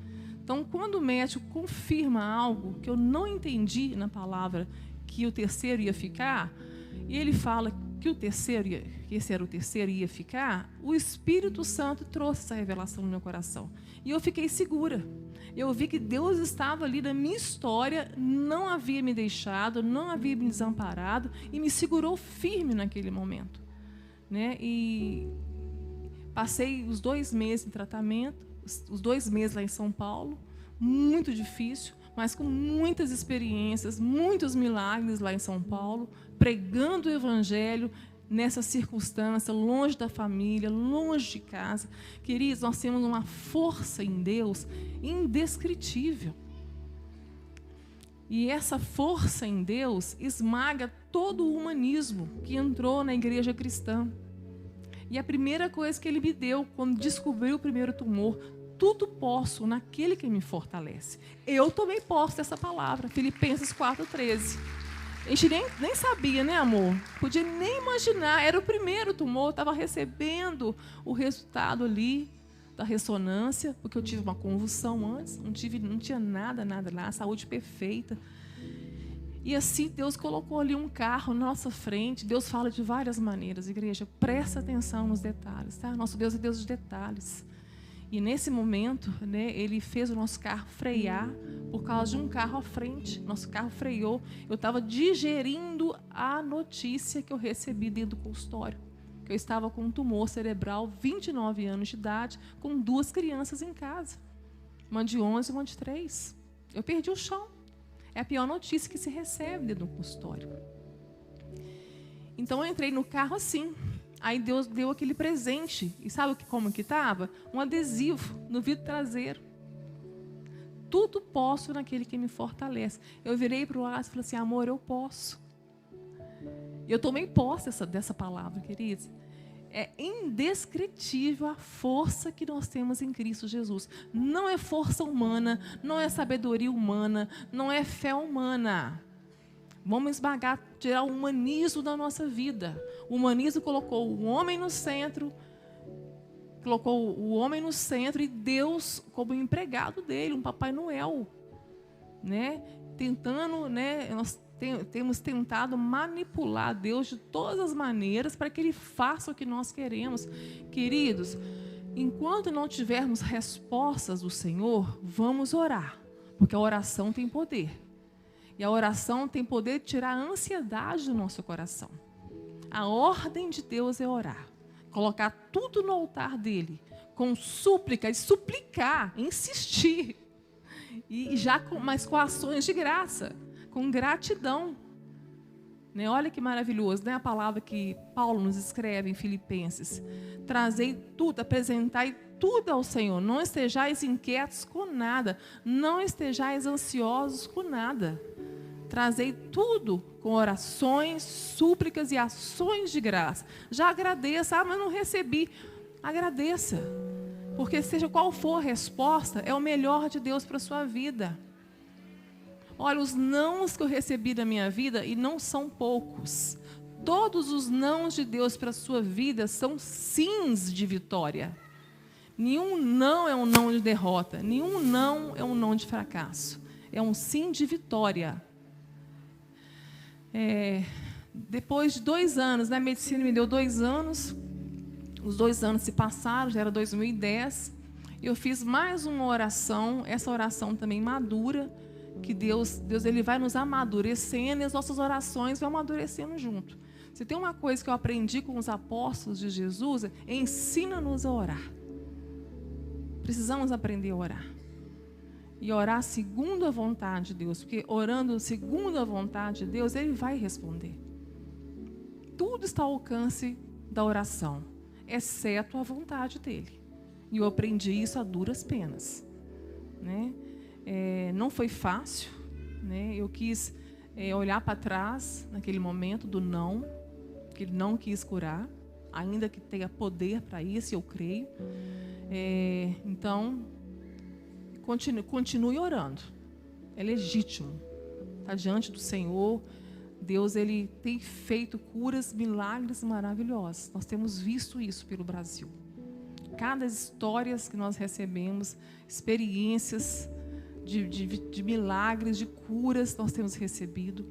Então, quando o médico confirma algo que eu não entendi na palavra, que o terceiro ia ficar, e ele fala que esse era o terceiro e ia ficar, o Espírito Santo trouxe essa revelação no meu coração. E eu fiquei segura. Eu vi que Deus estava ali na minha história, não havia me deixado, não havia me desamparado e me segurou firme naquele momento. Né? E passei os 2 meses em tratamento, os 2 meses lá em São Paulo, muito difícil, mas com muitas experiências, muitos milagres lá em São Paulo, pregando o Evangelho nessa circunstância, longe da família, longe de casa. Queridos, nós temos uma força em Deus indescritível. E essa força em Deus esmaga todo o humanismo que entrou na igreja cristã. E a primeira coisa que ele me deu, quando descobriu o primeiro tumor, tudo posso naquele que me fortalece. Eu tomei posse dessa palavra, Filipenses 4,13. A gente nem sabia, né, amor? Podia nem imaginar, era o primeiro tumor, eu estava recebendo o resultado ali da ressonância, porque eu tive uma convulsão antes, não tinha nada lá, saúde perfeita. E assim Deus colocou ali um carro na nossa frente. Deus fala de várias maneiras, igreja, presta atenção nos detalhes, tá? Nosso Deus é Deus de detalhes. E nesse momento, né, ele fez o nosso carro frear por causa de um carro à frente. Nosso carro freou. Eu estava digerindo a notícia que eu recebi dentro do consultório. Que eu estava com um tumor cerebral, 29 anos de idade, com 2 crianças em casa. Uma de 11 e uma de 3. Eu perdi o chão. É a pior notícia que se recebe dentro do consultório. Então eu entrei no carro assim. Aí Deus deu aquele presente. E sabe como que estava? Um adesivo no vidro traseiro. Tudo posso naquele que me fortalece. Eu virei para o lado e falei assim, amor, eu posso. E eu tomei posse dessa palavra, queridos. É indescritível a força que nós temos em Cristo Jesus. Não é força humana, não é sabedoria humana, não é fé humana. Vamos esmagar, tirar o humanismo da nossa vida. O humanismo colocou o homem no centro, e Deus como empregado dele, um Papai Noel, né? Tentando, né? Nós temos tentado manipular Deus de todas as maneiras para que Ele faça o que nós queremos. Queridos, enquanto não tivermos respostas do Senhor, vamos orar, porque a oração tem poder. E a oração tem poder de tirar a ansiedade do nosso coração. A ordem de Deus é orar. Colocar tudo no altar dele. Com súplica, e suplicar, insistir. Mas com ações de graça. Com gratidão. Né? Olha que maravilhoso, né? A palavra que Paulo nos escreve em Filipenses. Trazei tudo, apresentai tudo ao Senhor. Não estejais inquietos com nada. Não estejais ansiosos com nada. Trazei tudo com orações, súplicas e ações de graça. Já agradeça. Mas não recebi. Agradeça. Porque seja qual for a resposta, é o melhor de Deus para a sua vida. Olha, os nãos que eu recebi da minha vida, e não são poucos. Todos os nãos de Deus para a sua vida são sims de vitória. Nenhum não é um não de derrota. Nenhum não é um não de fracasso. É um sim de vitória. Depois de 2 anos, né, a medicina me deu 2 anos. Os 2 anos se passaram, já era 2010. Eu fiz mais uma oração, essa oração também madura, que Deus ele vai nos amadurecendo e as nossas orações vão amadurecendo junto. Se tem uma coisa que eu aprendi com os apóstolos de Jesus, ensina-nos a orar. Precisamos aprender a orar. E orar segundo a vontade de Deus, porque orando segundo a vontade de Deus, Ele vai responder. Tudo está ao alcance da oração, exceto a vontade dEle. E eu aprendi isso a duras penas, né? Não foi fácil, né? Eu quis olhar para trás naquele momento do não, que Ele não quis curar, ainda que tenha poder para isso, eu creio. Então, continue orando. É legítimo. Está diante do Senhor. Deus, Ele tem feito curas, milagres maravilhosos. Nós temos visto isso pelo Brasil. Cada história que nós recebemos, experiências de milagres, de curas, nós temos recebido.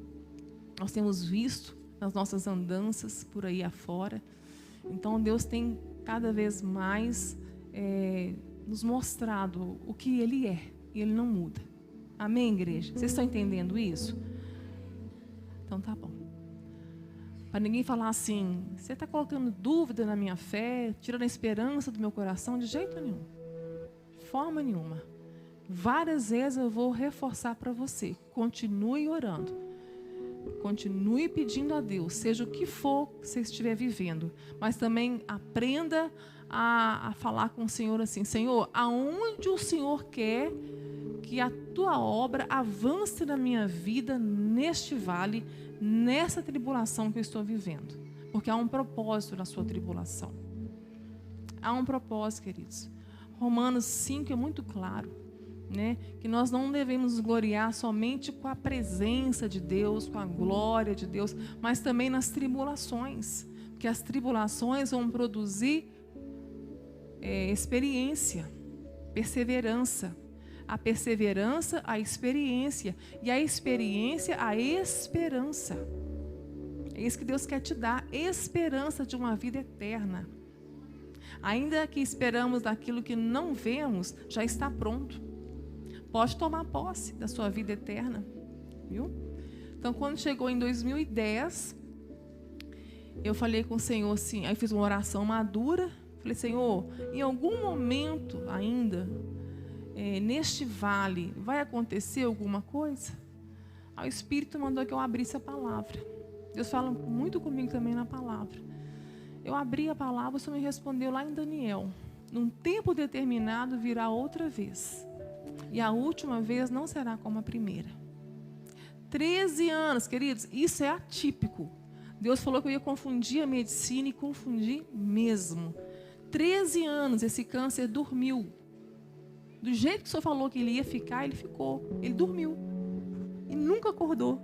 Nós temos visto nas nossas andanças por aí afora. Então, Deus tem cada vez mais nos mostrado o que Ele é. E Ele não muda. Amém, igreja? Vocês estão entendendo isso? Então, tá bom. Para ninguém falar assim, você está colocando dúvida na minha fé, tirando a esperança do meu coração, de jeito nenhum. De forma nenhuma. Várias vezes eu vou reforçar para você. Continue orando. Continue pedindo a Deus, seja o que for que você estiver vivendo. Mas também aprenda a falar com o Senhor assim, Senhor, aonde o Senhor quer que a tua obra avance na minha vida, neste vale, nessa tribulação que eu estou vivendo. Porque há um propósito na sua tribulação. Há um propósito, queridos. Romanos 5 é muito claro, né? Que nós não devemos nos gloriar somente com a presença de Deus, com a glória de Deus, mas também nas tribulações. Porque as tribulações vão produzir experiência, perseverança. A perseverança, a experiência. E a experiência, a esperança. É isso que Deus quer te dar, esperança de uma vida eterna. Ainda que esperamos daquilo que não vemos, já está pronto. Pode tomar posse da sua vida eterna. Viu? Então, quando chegou em 2010, eu falei com o Senhor assim, aí fiz uma oração madura. Falei, Senhor, em algum momento ainda, neste vale, vai acontecer alguma coisa? Aí o Espírito mandou que eu abrisse a palavra. Deus fala muito comigo também na palavra. Eu abri a palavra, o Senhor me respondeu lá em Daniel. Num tempo determinado virá outra vez. E a última vez não será como a primeira. 13 anos, queridos, isso é atípico. Deus falou que eu ia confundir a medicina e confundir mesmo. 13 anos esse câncer dormiu. Do jeito que o Senhor falou que ele ia ficar, ele ficou. Ele dormiu. E nunca acordou.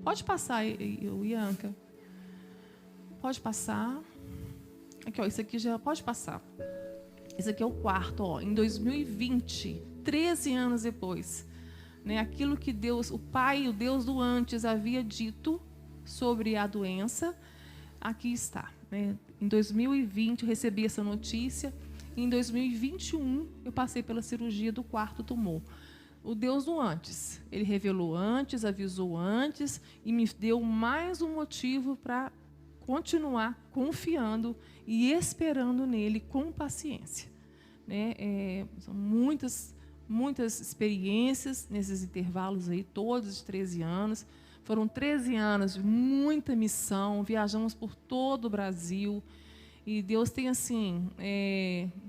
Pode passar, Ianca. Pode passar. Aqui, ó, isso aqui já pode passar. Esse aqui é o quarto, ó. Em 2020, 13 anos depois, né, aquilo que Deus, o Pai, o Deus do antes, havia dito sobre a doença, aqui está. Né? Em 2020, eu recebi essa notícia. Em 2021, eu passei pela cirurgia do quarto tumor. O Deus do antes, Ele revelou antes, avisou antes e me deu mais um motivo para continuar confiando e esperando nele com paciência. Né? São muitas experiências nesses intervalos aí, todos de 13 anos. Foram 13 anos de muita missão, viajamos por todo o Brasil. E Deus tem assim,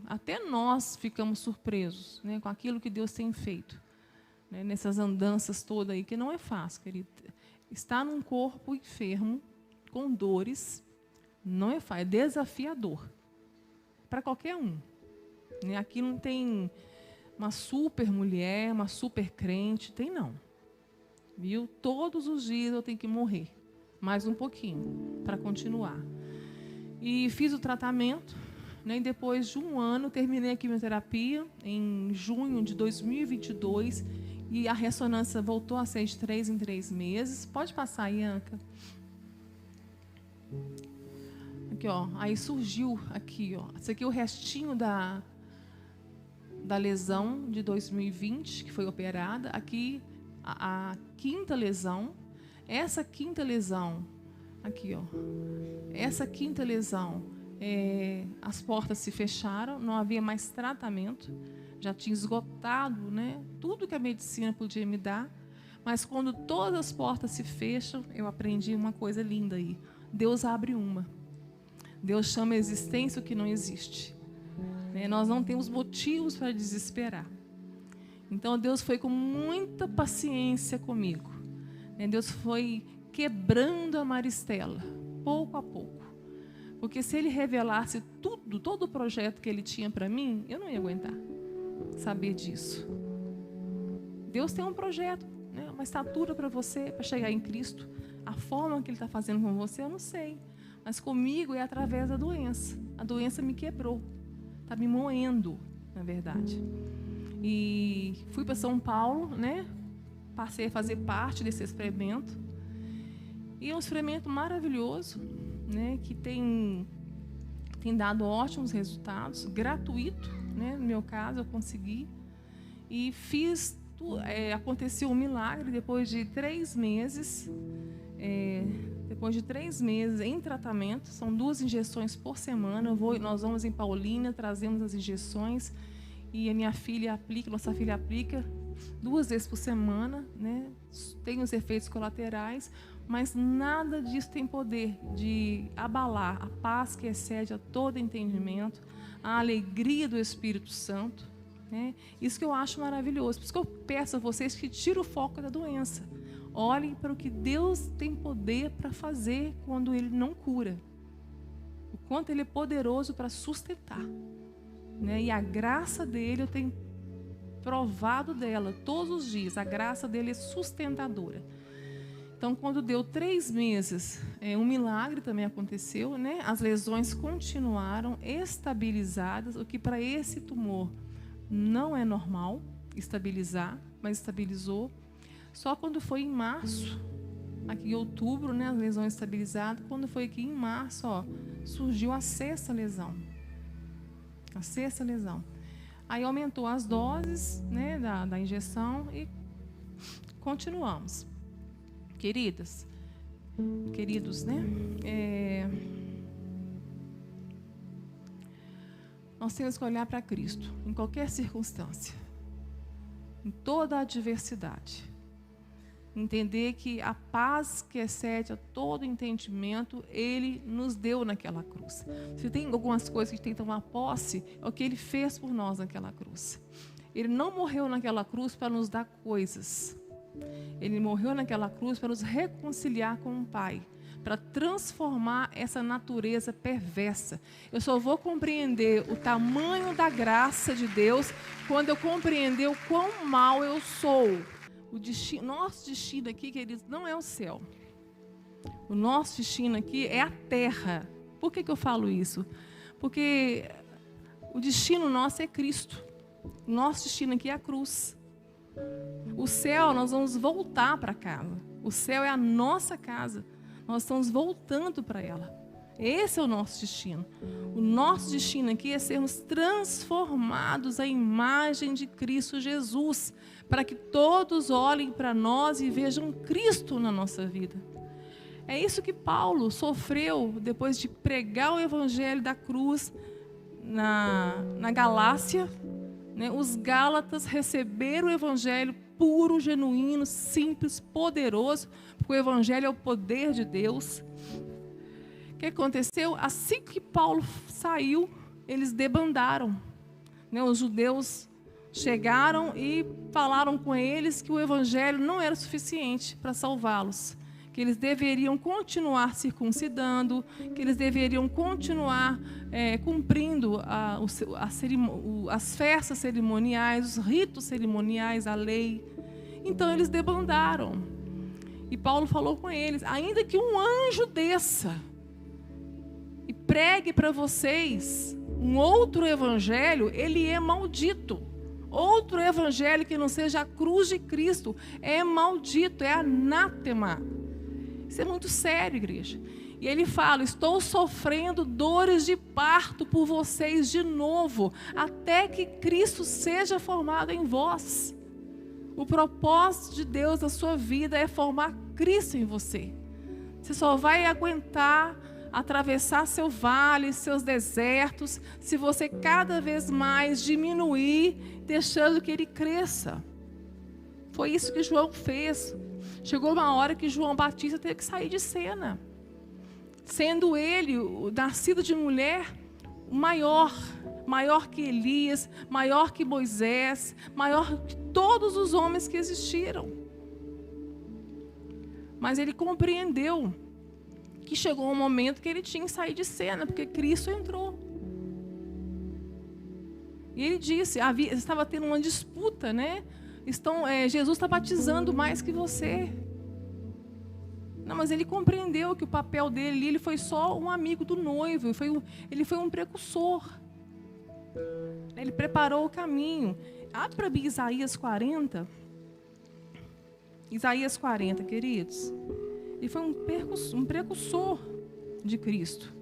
até nós ficamos surpresos, né, com aquilo que Deus tem feito, né, nessas andanças todas aí, que não é fácil, querido. Estar num corpo enfermo, com dores, não é fácil, é desafiador. Para qualquer um. Né? Aqui não tem uma super mulher, uma super crente, tem não. Viu? Todos os dias eu tenho que morrer, mais um pouquinho, para continuar. E fiz o tratamento, né, e depois de um ano, terminei a quimioterapia, em junho de 2022, e a ressonância voltou a ser de 3 em 3 meses. Pode passar, Ianca. Aqui, ó, aí surgiu aqui, ó, esse aqui é o restinho da lesão de 2020, que foi operada. Aqui, a quinta lesão. Essa quinta lesão Aqui, ó. Essa quinta lesão, as portas se fecharam, não havia mais tratamento, já tinha esgotado, né, tudo que a medicina podia me dar. Mas quando todas as portas se fecham, eu aprendi uma coisa linda aí. Deus abre uma. Deus chama a existência o que não existe. Nós não temos motivos para desesperar. Então Deus foi com muita paciência comigo. Deus foi quebrando a Maristela, pouco a pouco. Porque se Ele revelasse tudo, todo o projeto que Ele tinha para mim, eu não ia aguentar saber disso. Deus tem um projeto, né, uma estatura para você, para chegar em Cristo. A forma que Ele está fazendo com você, eu não sei. Mas comigo é através da doença. A doença me quebrou. Está me moendo, na verdade. E fui para São Paulo, né? Passei a fazer parte desse experimento. E é um experimento maravilhoso, né? Que tem dado ótimos resultados, gratuito, né? No meu caso, eu consegui. E fiz, aconteceu um milagre depois de 3 meses. Depois de 3 meses em tratamento, são 2 injeções por semana. Nós vamos em Paulínia, trazemos as injeções e a minha filha aplica, nossa filha aplica 2 vezes por semana, né? Tem os efeitos colaterais, mas nada disso tem poder de abalar a paz que excede a todo entendimento, a alegria do Espírito Santo, né? Isso que eu acho maravilhoso. Por isso que eu peço a vocês que tirem o foco da doença. Olhem para o que Deus tem poder para fazer quando Ele não cura. O quanto Ele é poderoso para sustentar, né? E a graça dEle, eu tenho provado dela todos os dias. A graça dEle é sustentadora. Então, quando deu 3 meses, um milagre também aconteceu, né? As lesões continuaram estabilizadas, o que para esse tumor não é normal estabilizar, mas estabilizou. Só quando foi em março, aqui em outubro, né, as lesões estabilizadas, quando foi aqui em março, ó, surgiu a 6ª lesão. A 6ª lesão. Aí aumentou as doses, né, da injeção e continuamos. Queridos, né, nós temos que olhar para Cristo em qualquer circunstância, em toda a adversidade. Entender que a paz que excede a todo entendimento, Ele nos deu naquela cruz. Se tem algumas coisas que a gente tem que tomar posse, é o que Ele fez por nós naquela cruz. Ele não morreu naquela cruz para nos dar coisas. Ele morreu naquela cruz para nos reconciliar com o Pai, para transformar essa natureza perversa. Eu só vou compreender o tamanho da graça de Deus quando eu compreender o quão mal eu sou. Nosso destino aqui, queridos, não é o céu. O nosso destino aqui é a terra. Por que eu falo isso? Porque o destino nosso é Cristo. O nosso destino aqui é a cruz. O céu, nós vamos voltar para casa. O céu é a nossa casa. Nós estamos voltando para ela. Esse é o nosso destino. O nosso destino aqui é sermos transformados à imagem de Cristo Jesus, para que todos olhem para nós e vejam Cristo na nossa vida. É isso que Paulo sofreu depois de pregar o evangelho da cruz na Galácia, né? Os Gálatas receberam o evangelho puro, genuíno, simples, poderoso, porque o evangelho é o poder de Deus. O que aconteceu? Assim que Paulo saiu, eles debandaram, né? Os judeus chegaram e falaram com eles que o evangelho não era suficiente para salvá-los, que eles deveriam continuar circuncidando, que eles deveriam continuar cumprindo as festas cerimoniais, os ritos cerimoniais, a lei. Então eles debandaram. E Paulo falou com eles: ainda que um anjo desça e pregue para vocês um outro evangelho, ele é maldito. Outro evangelho que não seja a cruz de Cristo é maldito, é anátema. Isso é muito sério, igreja. E ele fala: estou sofrendo dores de parto por vocês de novo, até que Cristo seja formado em vós. O propósito de Deus na sua vida é formar Cristo em você. Você só vai aguentar atravessar seu vale, seus desertos, se você cada vez mais diminuir, deixando que ele cresça. Foi isso que João fez. Chegou uma hora que João Batista teve que sair de cena. Sendo ele, o nascido de mulher, o maior que Elias, maior que Moisés, maior que todos os homens que existiram. Mas ele compreendeu que chegou um momento que ele tinha que sair de cena, porque Cristo entrou. E ele disse, estava tendo uma disputa, né? Jesus está batizando mais que você. Não, mas ele compreendeu que o papel dele, ele foi só um amigo do noivo, ele foi um precursor. Ele preparou o caminho. Abre para mim Isaías 40. Isaías 40, queridos. Ele foi um precursor de Cristo.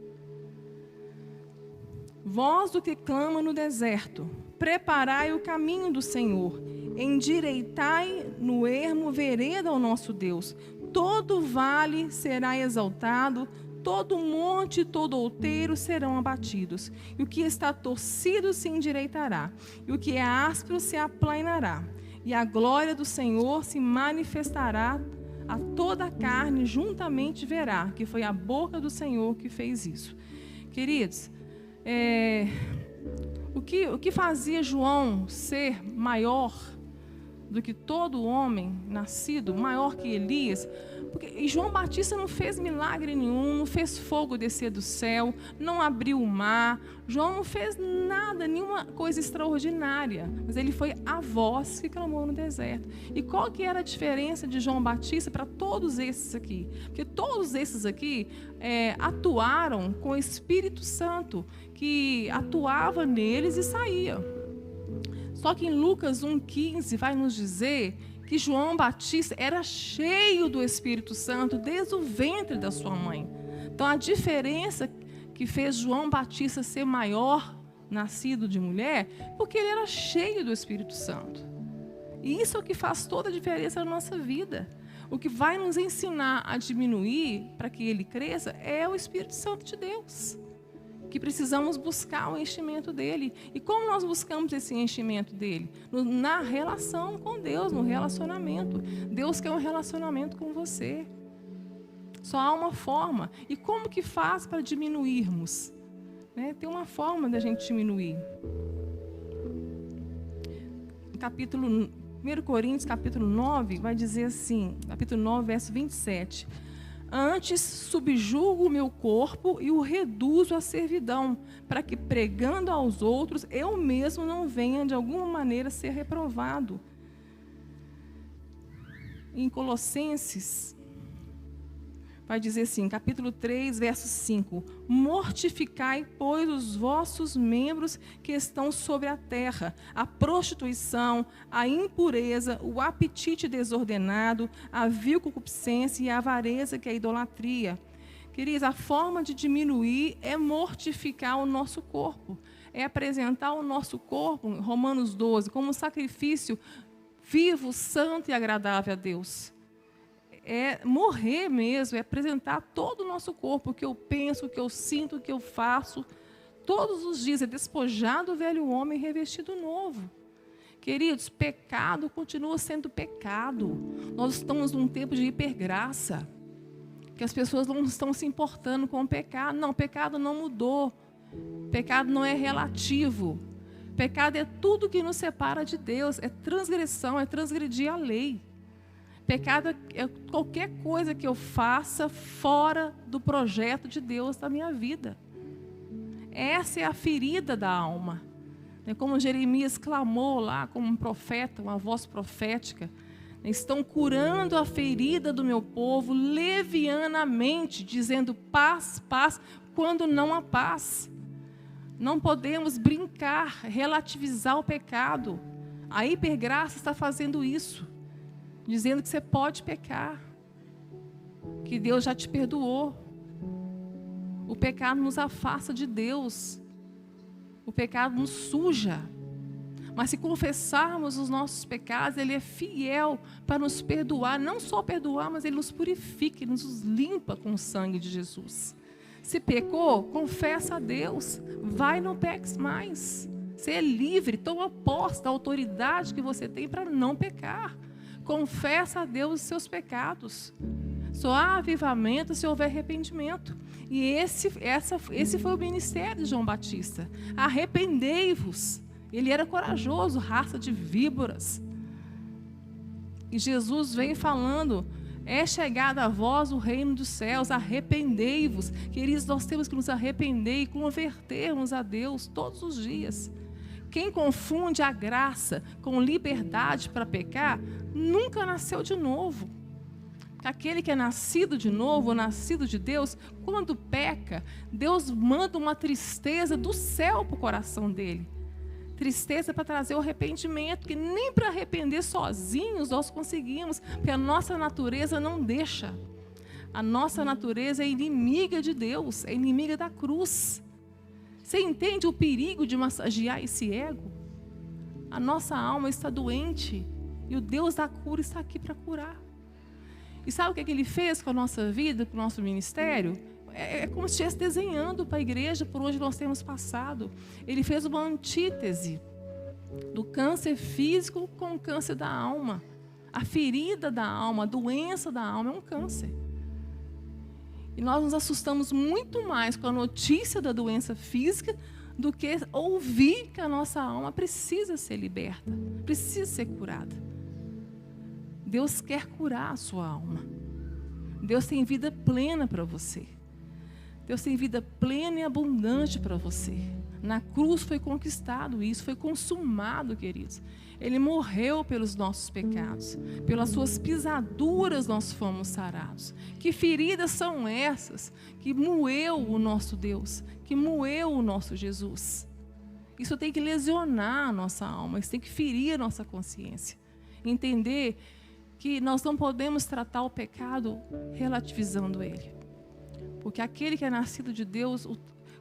Voz do que clama no deserto, preparai o caminho do Senhor, endireitai no ermo vereda ao nosso Deus. Todo vale será exaltado, todo monte e todo outeiro serão abatidos. E o que está torcido se endireitará, e o que é áspero se aplainará. E a glória do Senhor se manifestará a toda a carne, juntamente verá que foi a boca do Senhor que fez isso. Queridos, o que fazia João ser maior do que todo homem nascido, maior que Elias? Porque João Batista não fez milagre nenhum, não fez fogo descer do céu, não abriu o mar. João não fez nada, nenhuma coisa extraordinária. Mas ele foi a voz que clamou no deserto. E qual que era a diferença de João Batista para todos esses aqui? Porque todos esses aqui atuaram com o Espírito Santo, que atuava neles e saía. Só que em Lucas 1,15 vai nos dizer que João Batista era cheio do Espírito Santo desde o ventre da sua mãe. Então a diferença que fez João Batista ser maior, nascido de mulher, porque ele era cheio do Espírito Santo. E isso é o que faz toda a diferença na nossa vida. O que vai nos ensinar a diminuir para que ele cresça é o Espírito Santo de Deus. Que precisamos buscar o enchimento dele. E como nós buscamos esse enchimento dele? Na relação com Deus, no relacionamento. Deus quer um relacionamento com você. Só há uma forma. E como que faz para diminuirmos? Tem uma forma da gente diminuir. Capítulo 1 Coríntios, capítulo 9, vai dizer assim, capítulo 9, verso 27. Antes subjugo o meu corpo e o reduzo à servidão, para que, pregando aos outros, eu mesmo não venha de alguma maneira ser reprovado. Em Colossenses, vai dizer assim, capítulo 3, verso 5. Mortificai, pois, os vossos membros que estão sobre a terra, a prostituição, a impureza, o apetite desordenado, a vil concupiscência e a avareza, que é a idolatria. Queridos, a forma de diminuir é mortificar o nosso corpo. É apresentar o nosso corpo, Romanos 12, como um sacrifício vivo, santo e agradável a Deus. É morrer mesmo, é apresentar todo o nosso corpo, o que eu penso, o que eu sinto, o que eu faço, todos os dias, é despojar do velho homem e revestir do novo. Queridos, pecado continua sendo pecado. Nós estamos num tempo de hipergraça, que as pessoas não estão se importando com o pecado. Não, o pecado não mudou. Pecado não é relativo. Pecado é tudo que nos separa de Deus, é transgressão, é transgredir a lei. Pecado é qualquer coisa que eu faça fora do projeto de Deus da minha vida. Essa é a ferida da alma. É como Jeremias clamou lá como um profeta, uma voz profética. Estão curando a ferida do meu povo levianamente, dizendo paz, paz, quando não há paz. Não podemos brincar, relativizar o pecado. A hipergraça está fazendo isso. Dizendo que você pode pecar, que Deus já te perdoou. O pecado nos afasta de Deus, o pecado nos suja. Mas se confessarmos os nossos pecados, Ele é fiel para nos perdoar. Não só perdoar, mas Ele nos purifica, Ele nos limpa com o sangue de Jesus. Se pecou, confessa a Deus. Vai, não peques mais. Você é livre, toma posse da autoridade que você tem para não pecar. Confessa a Deus os seus pecados. Só há avivamento se houver arrependimento. E esse foi o ministério de João Batista. Arrependei-vos. Ele era corajoso, raça de víboras. E Jesus vem falando: é chegado a vós o reino dos céus, arrependei-vos. Queridos, nós temos que nos arrepender e convertermos a Deus todos os dias. Quem confunde a graça com liberdade para pecar, nunca nasceu de novo. Aquele que é nascido de novo, nascido de Deus, quando peca, Deus manda uma tristeza do céu para o coração dele. Tristeza para trazer o arrependimento, que nem para arrepender sozinhos nós conseguimos, porque a nossa natureza não deixa. A nossa natureza é inimiga de Deus, é inimiga da cruz. Você entende o perigo de massagear esse ego? A nossa alma está doente e o Deus da cura está aqui para curar. E sabe o que Ele fez com a nossa vida, com o nosso ministério? É como se estivesse desenhando para a igreja por onde nós temos passado. Ele fez uma antítese do câncer físico com o câncer da alma. A ferida da alma, a doença da alma é um câncer. E nós nos assustamos muito mais com a notícia da doença física do que ouvir que a nossa alma precisa ser liberta, precisa ser curada. Deus quer curar a sua alma. Deus tem vida plena para você. Deus tem vida plena e abundante para você. Na cruz foi conquistado isso, foi consumado, queridos. Ele morreu pelos nossos pecados. Pelas suas pisaduras nós fomos sarados. Que feridas são essas que moeu o nosso Deus, que moeu o nosso Jesus? Isso tem que lesionar a nossa alma, isso tem que ferir a nossa consciência. Entender que nós não podemos tratar o pecado relativizando ele. Porque aquele que é nascido de Deus,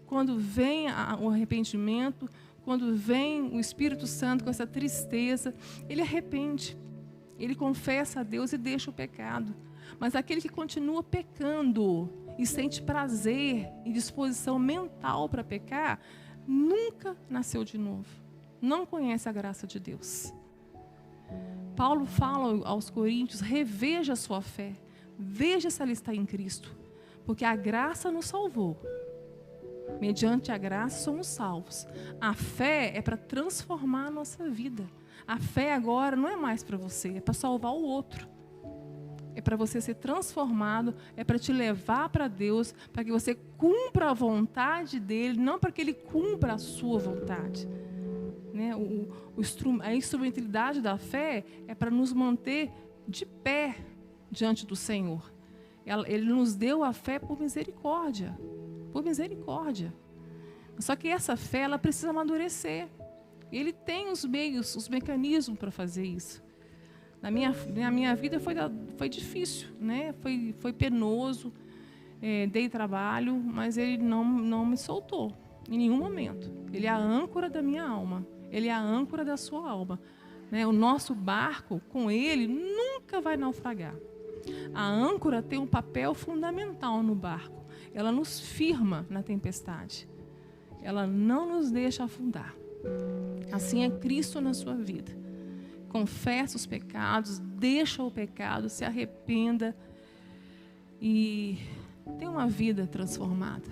quando vem o arrependimento, quando vem o Espírito Santo com essa tristeza, ele arrepende, ele confessa a Deus e deixa o pecado. Mas aquele que continua pecando e sente prazer e disposição mental para pecar, nunca nasceu de novo, não conhece a graça de Deus. Paulo fala aos Coríntios: reveja a sua fé, veja se ela está em Cristo, porque a graça nos salvou. Mediante a graça somos salvos. A fé é para transformar a nossa vida. A fé agora não é mais para você, é para salvar o outro. É para você ser transformado, é para te levar para Deus, para que você cumpra a vontade dEle, não para que Ele cumpra a sua vontade. Né? A instrumentalidade da fé é para nos manter de pé diante do Senhor. Ele nos deu a fé por misericórdia. Por misericórdia. Só que essa fé, ela precisa amadurecer. Ele tem os meios, os mecanismos para fazer isso. Na minha vida foi difícil, né? Foi penoso, dei trabalho, mas ele não me soltou em nenhum momento. Ele é a âncora da minha alma. Ele é a âncora da sua alma. Né? O nosso barco, com ele, nunca vai naufragar. A âncora tem um papel fundamental no barco. Ela nos firma na tempestade. Ela não nos deixa afundar. Assim é Cristo na sua vida. Confessa os pecados, deixa o pecado, se arrependa e tenha uma vida transformada,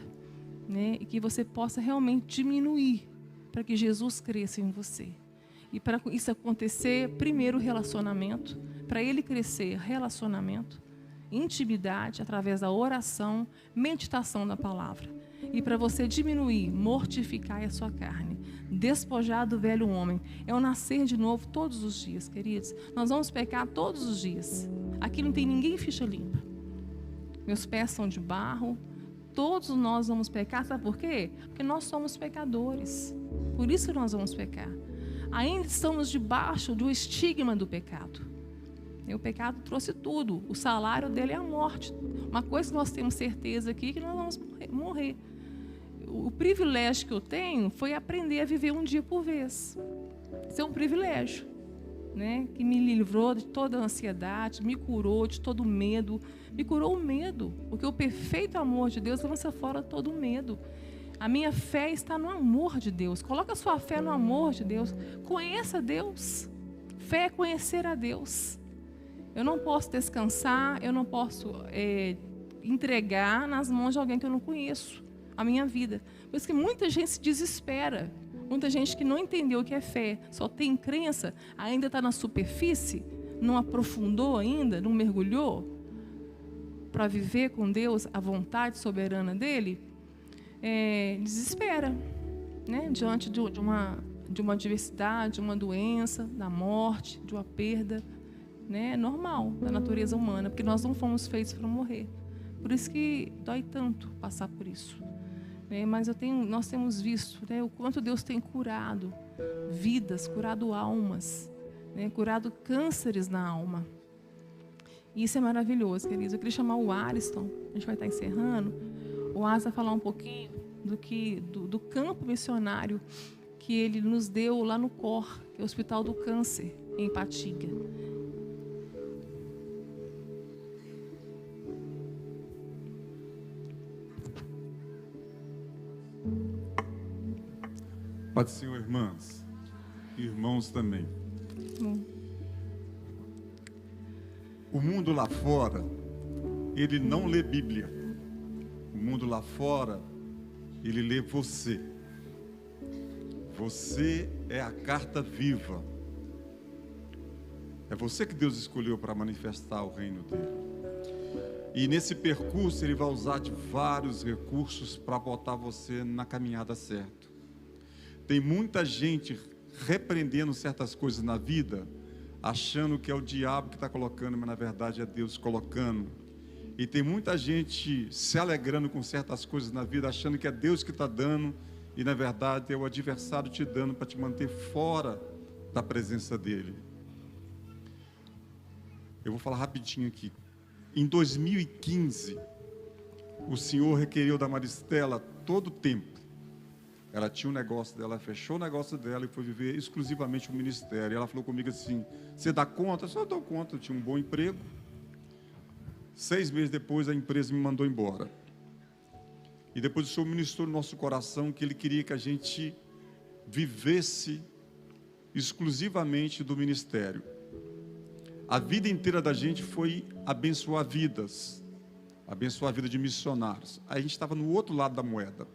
né? E que você possa realmente diminuir para que Jesus cresça em você. E para isso acontecer, primeiro relacionamento, para ele crescer, relacionamento, intimidade através da oração, meditação da palavra. E para você diminuir, mortificar a sua carne, despojar do velho homem, é o nascer de novo todos os dias, queridos. Nós vamos pecar todos os dias. Aqui não tem ninguém ficha limpa. Meus pés são de barro. Todos nós vamos pecar, sabe por quê? Porque nós somos pecadores. Por isso que nós vamos pecar. Ainda estamos debaixo do estigma do pecado. E o pecado trouxe tudo. O salário dele é a morte. Uma coisa que nós temos certeza aqui é que nós vamos morrer. O privilégio que eu tenho foi aprender a viver um dia por vez. Isso é um privilégio, né? Que me livrou de toda a ansiedade, me curou de todo o medo, me curou o medo, porque o perfeito amor de Deus lança fora todo o medo. A minha fé está no amor de Deus. Coloca a sua fé no amor de Deus. Conheça Deus. Fé é conhecer a Deus. Eu não posso descansar, eu não posso entregar nas mãos de alguém que eu não conheço a minha vida. Por isso que muita gente se desespera. Muita gente que não entendeu o que é fé, só tem crença, ainda está na superfície, não aprofundou ainda, não mergulhou para viver com Deus a vontade soberana dele, desespera, né? Diante de uma adversidade, de uma doença, da morte, de uma perda, né? É normal da natureza humana, porque nós não fomos feitos para morrer. Por isso que dói tanto passar por isso. Mas nós temos visto, né, o quanto Deus tem curado vidas, curado almas, né, curado cânceres na alma. E isso é maravilhoso, queridos. Eu queria chamar o Ariston, a gente vai estar encerrando. O Ariston vai falar um pouquinho do campo missionário que ele nos deu lá no COR, que é o Hospital do Câncer, em Ipatinga. Pai do Senhor, irmãs, irmãos também. O mundo lá fora, ele não lê Bíblia. O mundo lá fora, ele lê você. Você é a carta viva. É você que Deus escolheu para manifestar o reino dele. E nesse percurso, ele vai usar de vários recursos para botar você na caminhada certa. Tem muita gente repreendendo certas coisas na vida, achando que é o diabo que está colocando, mas na verdade é Deus colocando. E tem muita gente se alegrando com certas coisas na vida, achando que é Deus que está dando, e na verdade é o adversário te dando para te manter fora da presença dele. Eu vou falar rapidinho aqui. Em 2015, o Senhor requeriu da Maristela todo o tempo. Ela tinha um negócio dela, fechou o negócio dela e foi viver exclusivamente o ministério. E ela falou comigo assim: você dá conta? Eu só dou conta, eu tinha um bom emprego. 6 meses depois a empresa me mandou embora. E depois o Senhor ministrou no nosso coração que Ele queria que a gente vivesse exclusivamente do ministério. A vida inteira da gente foi abençoar vidas, abençoar a vida de missionários. Aí a gente estava no outro lado da moeda.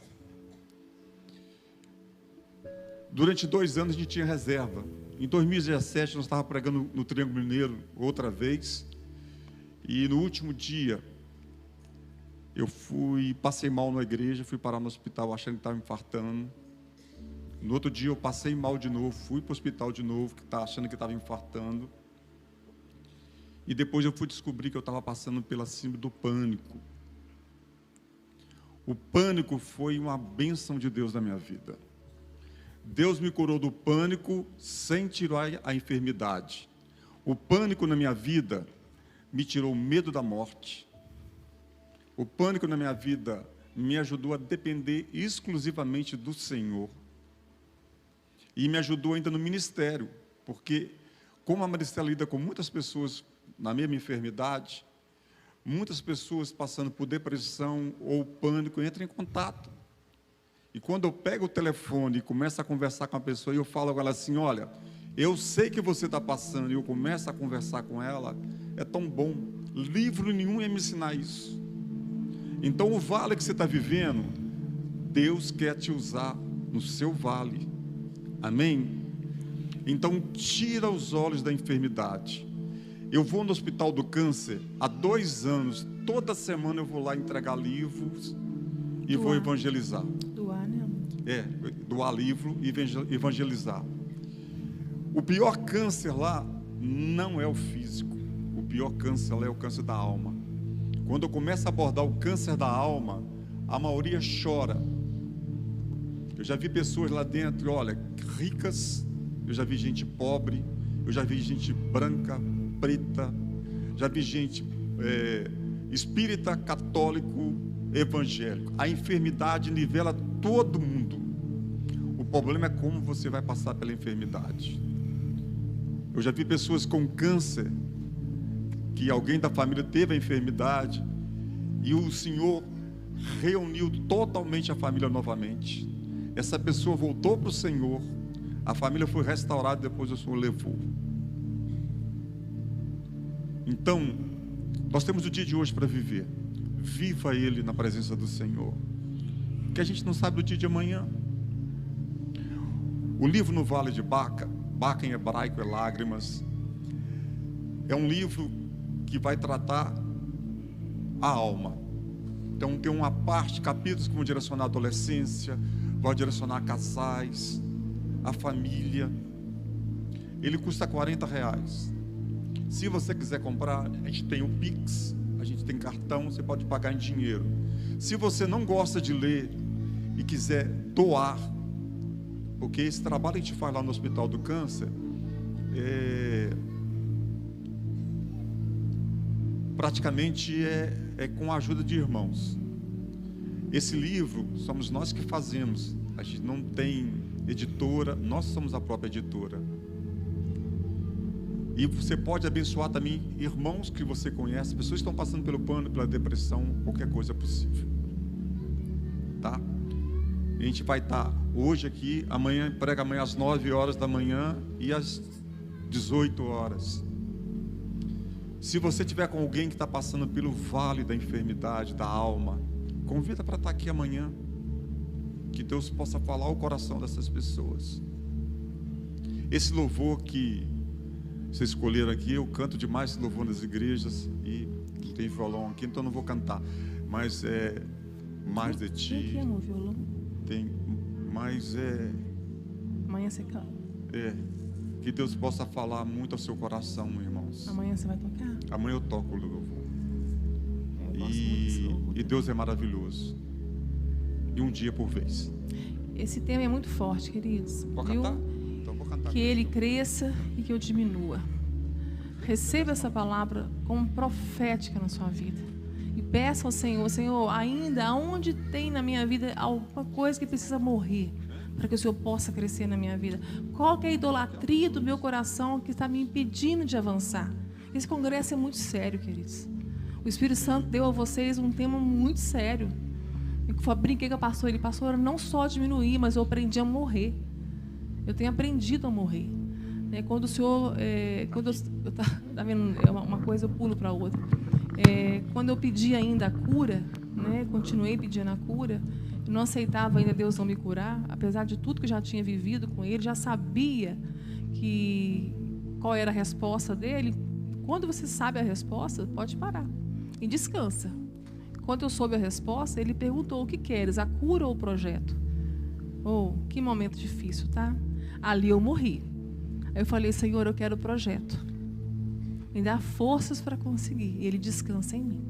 Durante 2 anos a gente tinha reserva. Em 2017 nós estávamos pregando no Triângulo Mineiro outra vez. E no último dia eu passei mal na igreja, fui parar no hospital achando que estava me infartando. No outro dia eu passei mal de novo, fui para o hospital de novo, achando que estava infartando. E depois eu fui descobrir que eu estava passando pela síndrome do pânico. O pânico foi uma bênção de Deus na minha vida. Deus me curou do pânico sem tirar a enfermidade. O pânico na minha vida me tirou o medo da morte. O pânico na minha vida me ajudou a depender exclusivamente do Senhor. E me ajudou ainda no ministério, porque como a Maristela lida com muitas pessoas na mesma enfermidade, muitas pessoas passando por depressão ou pânico entram em contato. E quando eu pego o telefone e começo a conversar com a pessoa, e eu falo com ela assim: olha, eu sei que você está passando, e eu começo a conversar com ela, é tão bom. Livro nenhum ia me ensinar isso. Então o vale que você está vivendo, Deus quer te usar no seu vale. Amém? Então tira os olhos da enfermidade. Eu vou no Hospital do Câncer há 2 anos, toda semana eu vou lá entregar livros e vou evangelizar. Doar, né? Doar livro e evangelizar. O pior câncer lá não é o físico. O pior câncer lá é o câncer da alma. Quando eu começo a abordar o câncer da alma, a maioria chora. Eu já vi pessoas lá dentro, olha, ricas. Eu já vi gente pobre. Eu já vi gente branca, preta. Já vi gente espírita, católico, evangélico. A enfermidade nivela todo mundo. O problema é como você vai passar pela enfermidade. Eu já vi pessoas com câncer, que alguém da família teve a enfermidade, e o Senhor reuniu totalmente a família novamente. Essa pessoa voltou para o Senhor, a família foi restaurada, depois o Senhor levou. Então, nós temos o dia de hoje para viver. Viva ele na presença do Senhor, porque a gente não sabe do dia de amanhã. O livro No Vale de Baca, Baca em hebraico é lágrimas, é um livro que vai tratar a alma. Então tem uma parte, capítulos que vão direcionar a adolescência, vai direcionar a casais, a família. Ele custa R$40. Se você quiser comprar, a gente tem o Pix, a gente tem cartão, você pode pagar em dinheiro. Se você não gosta de ler e quiser doar, porque esse trabalho a gente faz lá no Hospital do Câncer, praticamente é com a ajuda de irmãos. Esse livro somos nós que fazemos, a gente não tem editora, nós somos a própria editora. E você pode abençoar também irmãos que você conhece, pessoas que estão passando pelo pânico, pela depressão, qualquer coisa é possível, tá? A gente vai estar hoje aqui, amanhã, prega amanhã às 9 horas da manhã e às 18 horas. Se você tiver com alguém que está passando pelo vale da enfermidade, da alma, convida para estar aqui amanhã, que Deus possa falar ao coração dessas pessoas. Esse louvor que vocês escolheram aqui, eu canto demais esse louvor nas igrejas, e não tem violão aqui, então eu não vou cantar, mas é mais de ti. Tem violão? Tem, mas amanhã você canta. Que Deus possa falar muito ao seu coração, irmãos. Amanhã você vai tocar? Amanhã eu toco o louvor. E Deus é maravilhoso. E um dia por vez. Esse tema é muito forte, queridos. Pode cantar? Então vou cantar. Que ele cresça e que eu diminua. Receba essa palavra como profética na sua vida. E peça ao Senhor, Senhor, ainda aonde tem na minha vida alguma coisa que precisa morrer, para que o Senhor possa crescer na minha vida. Qual que é a idolatria do meu coração que está me impedindo de avançar? Esse congresso é muito sério, queridos. O Espírito Santo deu a vocês um tema muito sério. Eu brinquei com a pastora, ele pastor, não só diminuir, mas eu aprendi a morrer. Eu tenho aprendido a morrer. Quando o Senhor, tá vendo, é uma coisa, eu pulo para outra. Quando eu pedi ainda a cura, continuei pedindo a cura, eu não aceitava ainda Deus não me curar, apesar de tudo que eu já tinha vivido com Ele, já sabia qual era a resposta dele. Quando você sabe a resposta, pode parar e descansa. Quando eu soube a resposta, ele perguntou: o que queres, a cura ou o projeto? Que momento difícil, tá? Ali eu morri. Aí eu falei: Senhor, eu quero o projeto. Me dá forças para conseguir. E Ele descansa em mim.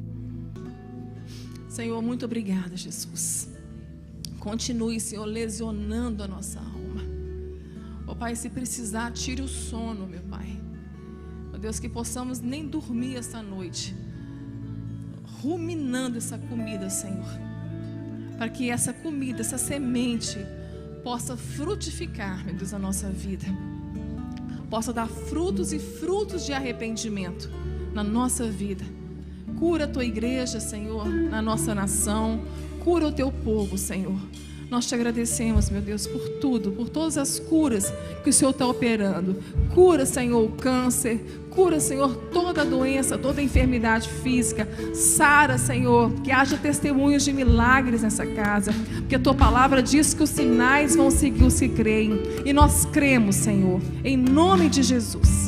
Senhor, muito obrigada, Jesus. Continue, Senhor, lesionando a nossa alma. Pai, se precisar, tire o sono, meu Pai. Deus, que possamos nem dormir essa noite, ruminando essa comida, Senhor, para que essa comida, essa semente possa frutificar, meu Deus, a nossa vida, possa dar frutos e frutos de arrependimento na nossa vida. Cura a tua igreja, Senhor, na nossa nação, cura o teu povo, Senhor. Nós te agradecemos, meu Deus, por tudo, por todas as curas que o Senhor está operando. Cura, Senhor, o câncer. Cura, Senhor, toda doença, toda enfermidade física. Sara, Senhor, que haja testemunhos de milagres nessa casa. Porque a tua palavra diz que os sinais vão seguir os que creem. E nós cremos, Senhor, em nome de Jesus.